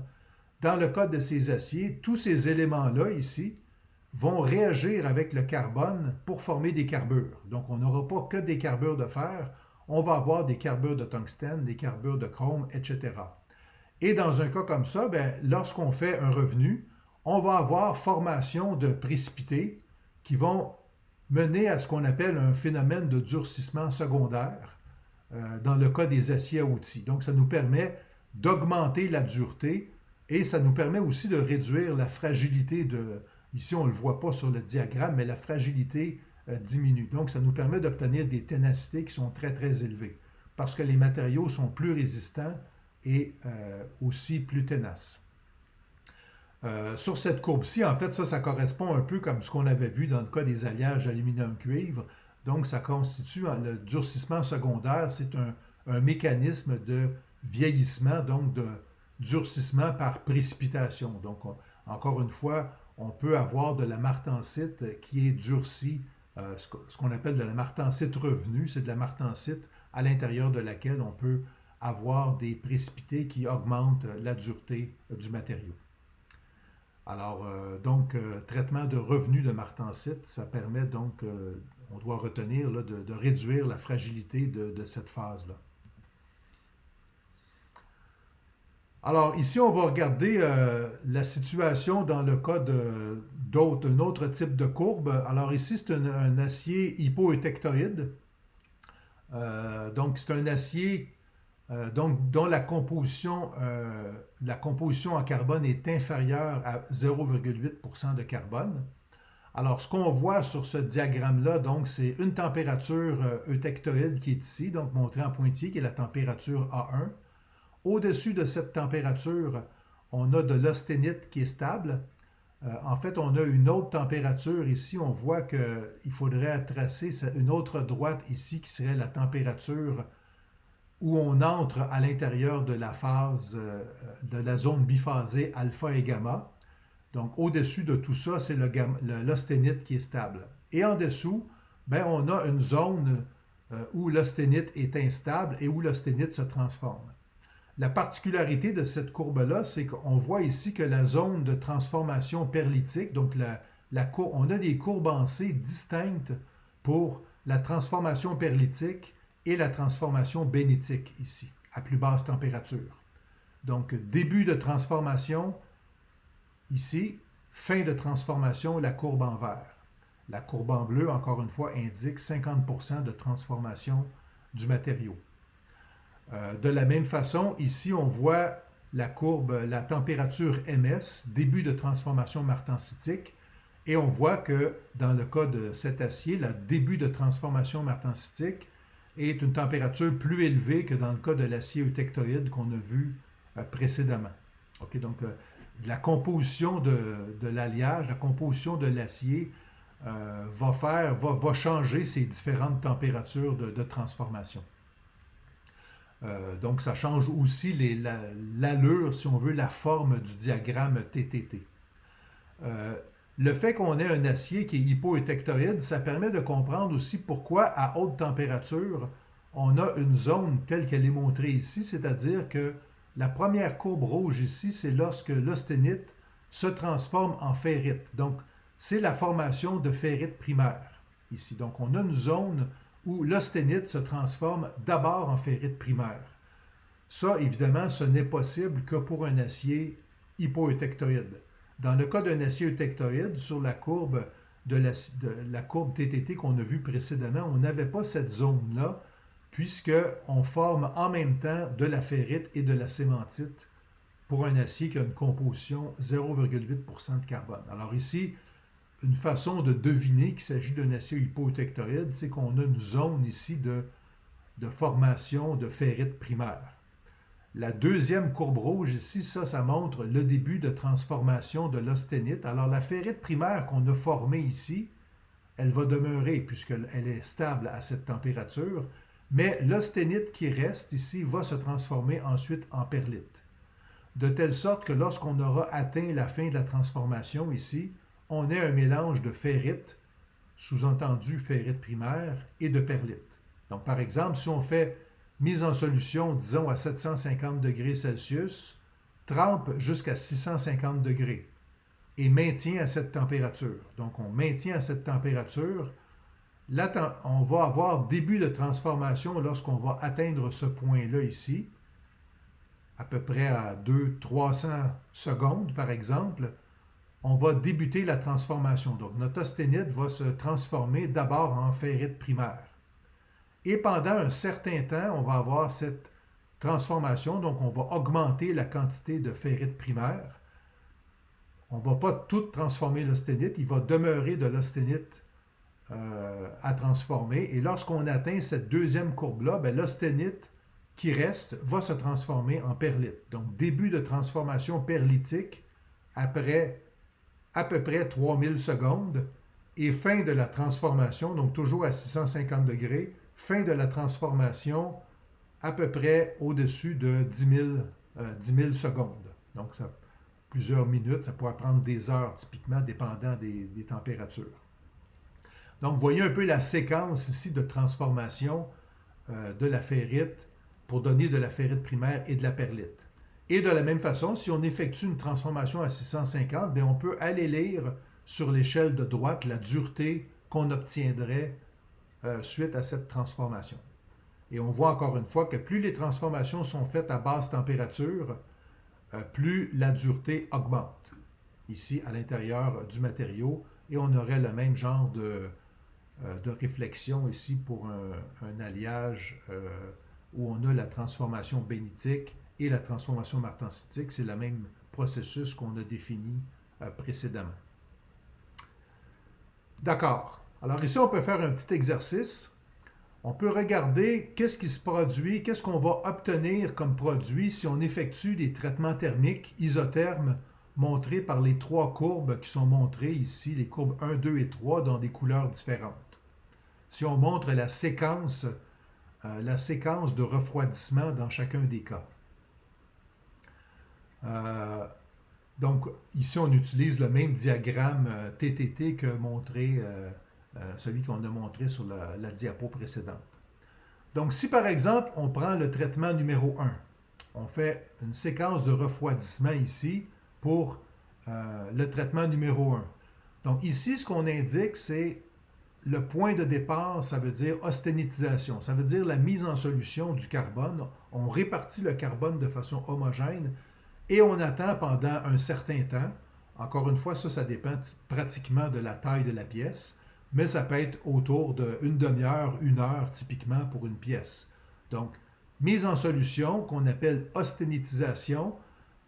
Dans le cas de ces aciers, tous ces éléments-là ici vont réagir avec le carbone pour former des carbures. Donc, on n'aura pas que des carbures de fer, on va avoir des carbures de tungstène, des carbures de chrome, etc. Et dans un cas comme ça, bien, lorsqu'on fait un revenu, on va avoir formation de précipités qui vont mener à ce qu'on appelle un phénomène de durcissement secondaire dans le cas des aciers à outils. Donc, ça nous permet d'augmenter la dureté et ça nous permet aussi de réduire la fragilité Ici, on ne le voit pas sur le diagramme, mais la fragilité diminue. Donc, ça nous permet d'obtenir des ténacités qui sont très, très élevées parce que les matériaux sont plus résistants et aussi plus tenaces. Sur cette courbe-ci, en fait, ça correspond un peu comme ce qu'on avait vu dans le cas des alliages aluminium-cuivre. Donc, ça constitue le durcissement secondaire, c'est un mécanisme de vieillissement, donc de durcissement par précipitation. Donc, encore une fois, on peut avoir de la martensite qui est durcie, ce qu'on appelle de la martensite revenue, c'est de la martensite à l'intérieur de laquelle on peut avoir des précipités qui augmentent la dureté du matériau. Alors, traitement de revenu de martensite, ça permet donc, on doit retenir là, de réduire la fragilité de cette phase-là. Alors, ici, on va regarder la situation dans le cas d'un autre type de courbe. Alors, ici, c'est un acier hypoeutectoïde. Donc, c'est un acier dont la composition en carbone est inférieure à 0,8% de carbone. Alors, ce qu'on voit sur ce diagramme-là, donc, c'est une température eutectoïde qui est ici, donc montrée en pointillé, qui est la température A1. Au-dessus de cette température, on a de l'austénite qui est stable. En fait, on a une autre température ici. On voit qu'il faudrait tracer une autre droite ici qui serait la température où on entre à l'intérieur de la phase, de la zone biphasée alpha et gamma. Donc, au-dessus de tout ça, c'est l'austénite qui est stable. Et en dessous, ben, on a une zone où l'austénite est instable et où l'austénite se transforme. La particularité de cette courbe-là, c'est qu'on voit ici que la zone de transformation perlitique, donc on a des courbes en C distinctes pour la transformation perlitique et la transformation bénétique ici, à plus basse température. Donc, début de transformation ici, fin de transformation, la courbe en vert. La courbe en bleu, encore une fois, indique 50% de transformation du matériau. De la même façon, ici, on voit la courbe, la température MS, début de transformation martensitique, et on voit que dans le cas de cet acier, le début de transformation martensitique est une température plus élevée que dans le cas de l'acier eutectoïde qu'on a vu précédemment. Okay, donc, la composition de l'alliage, la composition de l'acier va changer ces différentes températures de transformation. Donc, ça change aussi l'allure, si on veut, la forme du diagramme TTT. Le fait qu'on ait un acier qui est hypoeutectoïde, ça permet de comprendre aussi pourquoi, à haute température, on a une zone telle qu'elle est montrée ici, c'est-à-dire que la première courbe rouge ici, c'est lorsque l'austénite se transforme en ferrite. Donc, c'est la formation de ferrite primaire ici. Donc, on a une zone où l'austénite se transforme d'abord en ferrite primaire. Ça, évidemment, ce n'est possible que pour un acier hypoeutectoïde. Dans le cas d'un acier eutectoïde, sur la courbe la courbe TTT qu'on a vue précédemment, on n'avait pas cette zone-là, puisqu'on forme en même temps de la ferrite et de la cémentite pour un acier qui a une composition 0,8% de carbone. Alors ici, une façon de deviner qu'il s'agit d'un acier hypoeutectoïde, c'est qu'on a une zone ici de formation de ferrite primaire. La deuxième courbe rouge ici, ça montre le début de transformation de l'austénite. Alors la ferrite primaire qu'on a formée ici, elle va demeurer puisqu'elle est stable à cette température, mais l'austénite qui reste ici va se transformer ensuite en perlite. De telle sorte que lorsqu'on aura atteint la fin de la transformation ici, on ait un mélange de ferrite, sous-entendu ferrite primaire, et de perlite. Donc par exemple, si on fait mise en solution, disons, à 750 degrés Celsius, trempe jusqu'à 650 degrés et maintient à cette température. Donc, on maintient à cette température. Là, on va avoir début de transformation lorsqu'on va atteindre ce point-là ici, à peu près à 200-300 secondes, par exemple. On va débuter la transformation. Donc, notre austénite va se transformer d'abord en ferrite primaire. Et pendant un certain temps, on va avoir cette transformation, donc on va augmenter la quantité de ferrite primaire. on ne va pas tout transformer l'osténite, il va demeurer de l'osténite à transformer. Et lorsqu'on atteint cette deuxième courbe-là, ben, l'osténite qui reste va se transformer en perlite. Donc, début de transformation perlitique après à peu près 3000 secondes et fin de la transformation, donc toujours à 650 degrés, fin de la transformation à peu près au-dessus de 10 000 secondes. Donc, ça, plusieurs minutes, ça pourrait prendre des heures typiquement, dépendant des températures. Donc, vous voyez un peu la séquence ici de transformation de la ferrite pour donner de la ferrite primaire et de la perlite. Et de la même façon, si on effectue une transformation à 650, bien, on peut aller lire sur l'échelle de droite la dureté qu'on obtiendrait suite à cette transformation. Et on voit encore une fois que plus les transformations sont faites à basse température, plus la dureté augmente ici à l'intérieur du matériau et on aurait le même genre de réflexion ici pour un alliage où on a la transformation bénitique et la transformation martensitique. C'est le même processus qu'on a défini précédemment. D'accord. Alors ici, on peut faire un petit exercice. On peut regarder qu'est-ce qui se produit, qu'est-ce qu'on va obtenir comme produit si on effectue des traitements thermiques isothermes montrés par les trois courbes qui sont montrées ici, les courbes 1, 2 et 3 dans des couleurs différentes. Si on montre la séquence de refroidissement dans chacun des cas. Donc, ici, on utilise le même diagramme TTT que celui qu'on a montré sur la diapo précédente. Donc, si par exemple, on prend le traitement numéro 1, on fait une séquence de refroidissement ici pour le traitement numéro 1. Donc, ici, ce qu'on indique, c'est le point de départ, ça veut dire austénitisation. Ça veut dire la mise en solution du carbone. On répartit le carbone de façon homogène et on attend pendant un certain temps. Encore une fois, ça dépend pratiquement de la taille de la pièce, mais ça peut être autour d'une demi-heure, 1 heure typiquement pour une pièce. Donc, mise en solution qu'on appelle austénitisation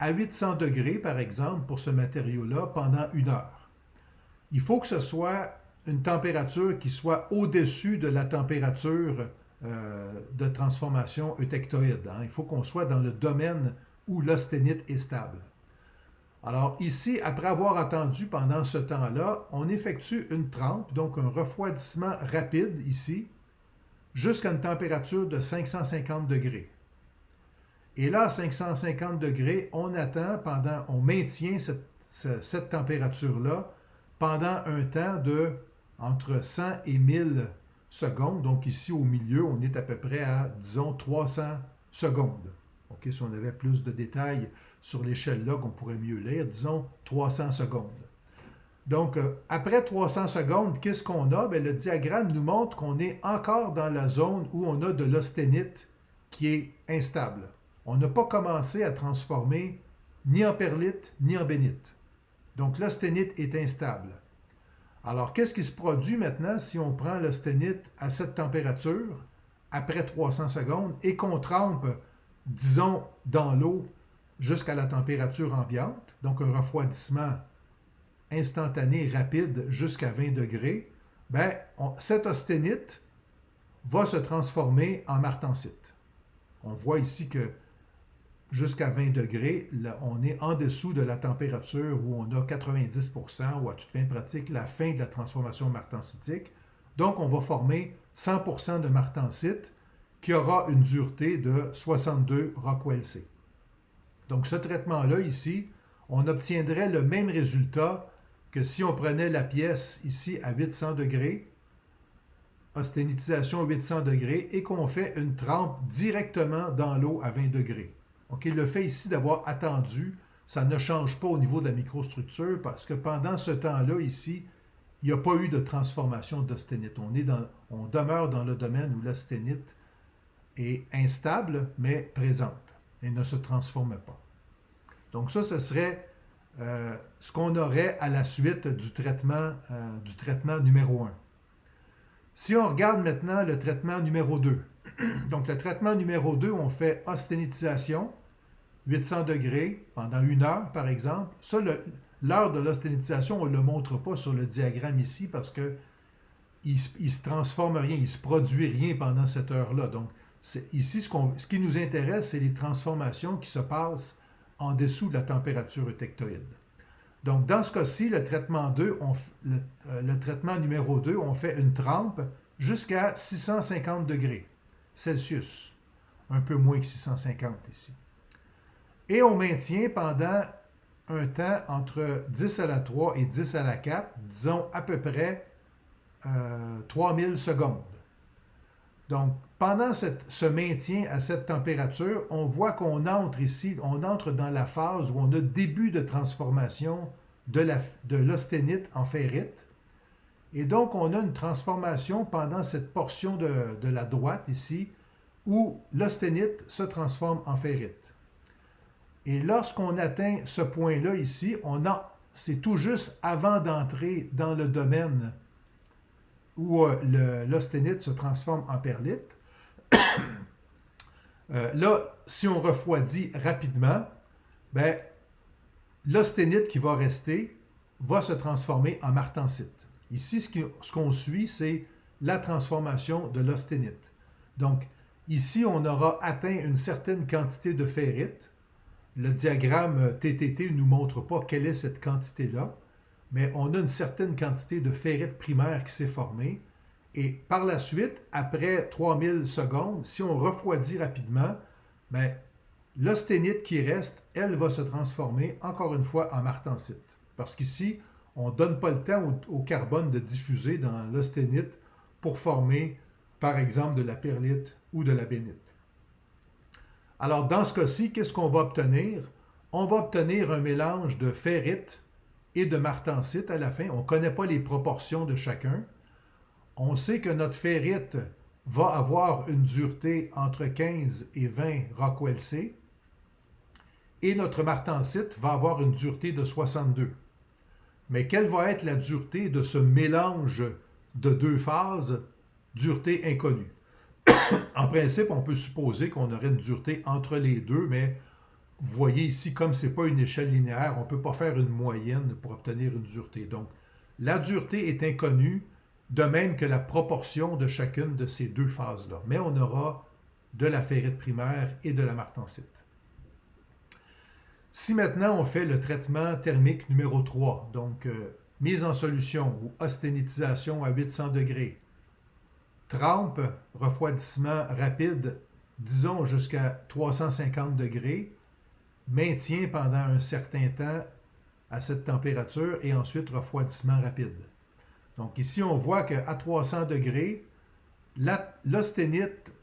à 800 degrés, par exemple, pour ce matériau-là pendant 1 heure. Il faut que ce soit une température qui soit au-dessus de la température de transformation eutectoïde. Il faut qu'on soit dans le domaine où l'osténite est stable. Alors ici, après avoir attendu pendant ce temps-là, on effectue une trempe, donc un refroidissement rapide ici, jusqu'à une température de 550 degrés. Et là, à 550 degrés, on attend on maintient cette température-là pendant un temps de entre 100 et 1000 secondes. Donc ici, au milieu, on est à peu près à, disons, 300 secondes. Okay, si on avait plus de détails sur l'échelle là qu'on pourrait mieux lire, disons 300 secondes. Donc, après 300 secondes, qu'est-ce qu'on a? Bien, le diagramme nous montre qu'on est encore dans la zone où on a de l'osténite qui est instable. On n'a pas commencé à transformer ni en perlite ni en bénite. Donc, l'osténite est instable. Alors, qu'est-ce qui se produit maintenant si on prend l'osténite à cette température, après 300 secondes, et qu'on trempe, disons, dans l'eau jusqu'à la température ambiante, donc un refroidissement instantané, rapide, jusqu'à 20 degrés, bien, cette osténite va se transformer en martensite. On voit ici que jusqu'à 20 degrés, là, on est en dessous de la température où on a 90% ou à toute fin pratique la fin de la transformation martensitique. Donc, on va former 100% de martensite qui aura une dureté de 62 Rockwell C. Donc, ce traitement-là, ici, on obtiendrait le même résultat que si on prenait la pièce ici à 800 degrés, austénitisation à 800 degrés, et qu'on fait une trempe directement dans l'eau à 20 degrés. Okay, le fait ici d'avoir attendu, ça ne change pas au niveau de la microstructure parce que pendant ce temps-là, ici, il n'y a pas eu de transformation d'osténite. On demeure dans le domaine où l'osténite est instable, mais présente et ne se transforme pas. Donc ça, ce serait ce qu'on aurait à la suite du traitement numéro 1. Si on regarde maintenant le traitement numéro 2, donc le traitement numéro 2, on fait austénitisation, 800 degrés, pendant 1 heure par exemple. Ça, L'heure de l'austénitisation, on ne le montre pas sur le diagramme ici parce que il se transforme rien, il ne se produit rien pendant cette heure-là. Donc, ici, ce qui nous intéresse, c'est les transformations qui se passent en dessous de la température eutectoïde. Donc, dans ce cas-ci, le traitement le traitement numéro 2, on fait une trempe jusqu'à 650 degrés Celsius. Un peu moins que 650 ici. Et on maintient pendant un temps entre 10 à la 3 et 10 à la 4, disons à peu près 3000 secondes. Donc, pendant ce maintien à cette température, on voit qu'on entre ici, on entre dans la phase où on a début de transformation de l'austénite en ferrite. Et donc, on a une transformation pendant cette portion de la droite ici, où l'austénite se transforme en ferrite. Et lorsqu'on atteint ce point-là ici, c'est tout juste avant d'entrer dans le domaine où l'austénite se transforme en perlite. Là, si on refroidit rapidement, ben, l'austénite qui va rester va se transformer en martensite. Ici, ce qu'on suit, c'est la transformation de l'austénite. Donc, ici, on aura atteint une certaine quantité de ferrite. Le diagramme TTT ne nous montre pas quelle est cette quantité-là, mais on a une certaine quantité de ferrite primaire qui s'est formée. Et par la suite, après 3000 secondes, si on refroidit rapidement, ben, l'austénite qui reste, elle va se transformer encore une fois en martensite. Parce qu'ici, on ne donne pas le temps au carbone de diffuser dans l'austénite pour former, par exemple, de la perlite ou de la bénite. Alors, dans ce cas-ci, qu'est-ce qu'on va obtenir? On va obtenir un mélange de ferrite et de martensite à la fin. On ne connaît pas les proportions de chacun. On sait que notre ferrite va avoir une dureté entre 15 et 20 Rockwell C et notre martensite va avoir une dureté de 62. Mais quelle va être la dureté de ce mélange de deux phases? Dureté inconnue. En principe, on peut supposer qu'on aurait une dureté entre les deux, mais vous voyez ici, comme ce n'est pas une échelle linéaire, on ne peut pas faire une moyenne pour obtenir une dureté. Donc, la dureté est inconnue, de même que la proportion de chacune de ces deux phases-là. Mais on aura de la ferrite primaire et de la martensite. Si maintenant on fait le traitement thermique numéro 3, donc mise en solution ou austénitisation à 800 degrés, trempe, refroidissement rapide, disons jusqu'à 350 degrés, maintien pendant un certain temps à cette température et ensuite refroidissement rapide. Donc ici, on voit qu'à 300 degrés, l'austénite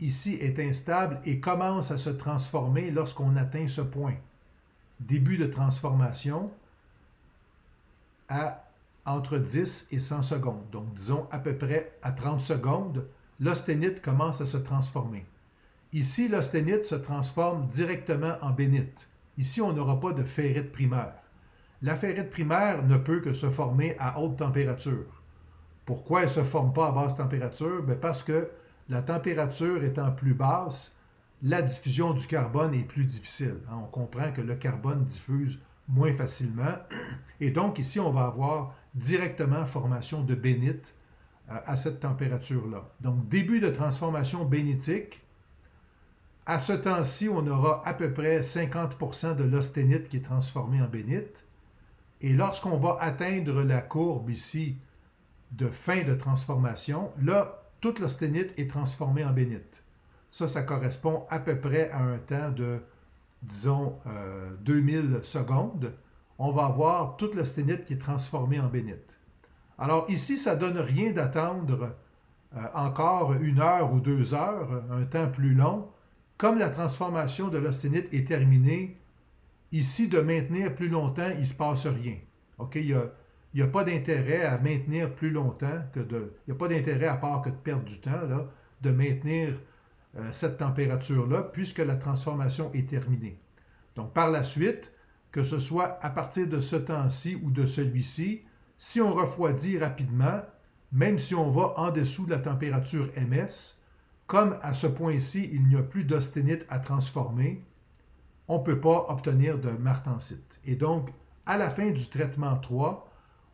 ici est instable et commence à se transformer lorsqu'on atteint ce point. Début de transformation à entre 10 et 100 secondes. Donc, disons à peu près à 30 secondes, l'austénite commence à se transformer. Ici, l'austénite se transforme directement en bénite. Ici, on n'aura pas de ferrite primaire. La ferrite primaire ne peut que se former à haute température. Pourquoi elle ne se forme pas à basse température? Bien parce que la température étant plus basse, la diffusion du carbone est plus difficile. On comprend que le carbone diffuse moins facilement. Et donc, ici, on va avoir directement formation de bénite à cette température-là. Donc, début de transformation bénitique. À ce temps-ci, on aura à peu près 50% de l'austénite qui est transformée en bénite. Et lorsqu'on va atteindre la courbe ici de fin de transformation, là, toute l'austénite est transformée en bénite. Ça correspond à peu près à un temps de, disons, 2000 secondes. On va avoir toute l'austénite qui est transformée en bénite. Alors ici, ça ne donne rien d'attendre encore 1 heure ou 2 heures, un temps plus long. Comme la transformation de l'austénite est terminée, ici, de maintenir plus longtemps, il ne se passe rien. OK? Il n'y a pas d'intérêt à maintenir plus longtemps il n'y a pas d'intérêt à part que de perdre du temps, là, de maintenir cette température-là, puisque la transformation est terminée. Donc, par la suite, que ce soit à partir de ce temps-ci ou de celui-ci, si on refroidit rapidement, même si on va en dessous de la température MS, comme à ce point-ci, il n'y a plus d'austénite à transformer, on ne peut pas obtenir de martensite. Et donc, à la fin du traitement 3,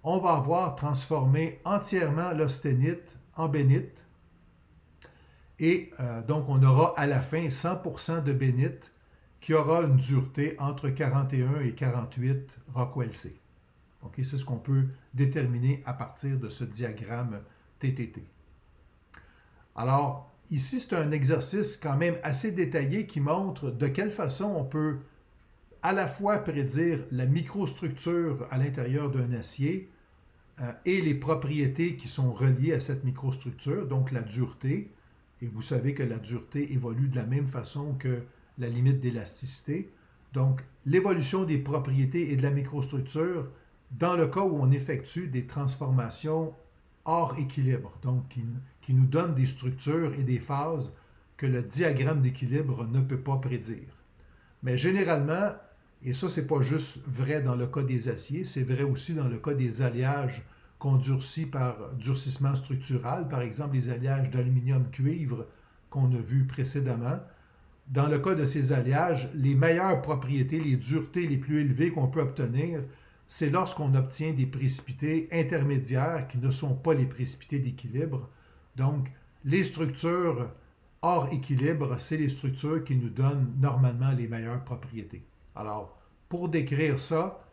on va avoir transformé entièrement l'austénite en bénite. Et donc, on aura à la fin 100% de bénite qui aura une dureté entre 41 et 48 Rockwell C. Okay, c'est ce qu'on peut déterminer à partir de ce diagramme TTT. Alors, ici, c'est un exercice quand même assez détaillé qui montre de quelle façon on peut à la fois prédire la microstructure à l'intérieur d'un acier et les propriétés qui sont reliées à cette microstructure, donc la dureté. Et vous savez que la dureté évolue de la même façon que la limite d'élasticité. Donc, l'évolution des propriétés et de la microstructure dans le cas où on effectue des transformations hors équilibre, donc qui nous donnent des structures et des phases que le diagramme d'équilibre ne peut pas prédire. Mais généralement, et ça, c'est pas juste vrai dans le cas des aciers, c'est vrai aussi dans le cas des alliages qu'on durcit par durcissement structural, par exemple les alliages d'aluminium-cuivre qu'on a vus précédemment. Dans le cas de ces alliages, les meilleures propriétés, les duretés les plus élevées qu'on peut obtenir, c'est lorsqu'on obtient des précipités intermédiaires qui ne sont pas les précipités d'équilibre. Donc, les structures hors équilibre, c'est les structures qui nous donnent normalement les meilleures propriétés. Alors, pour décrire ça,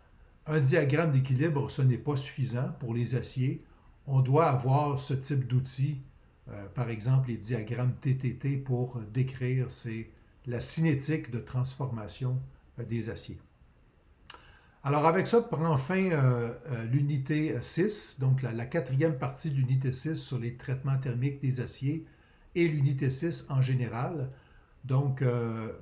un diagramme d'équilibre, ce n'est pas suffisant pour les aciers. On doit avoir ce type d'outils, par exemple les diagrammes TTT, pour décrire la cinétique de transformation des aciers. Alors avec ça prend fin l'unité 6, donc la quatrième partie de l'unité 6 sur les traitements thermiques des aciers et l'unité 6 en général. Donc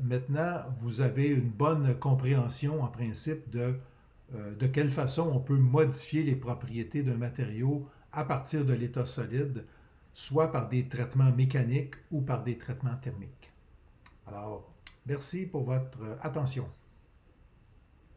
maintenant, vous avez une bonne compréhension en principe de quelle façon on peut modifier les propriétés d'un matériau à partir de l'état solide, soit par des traitements mécaniques ou par des traitements thermiques. Alors, merci pour votre attention.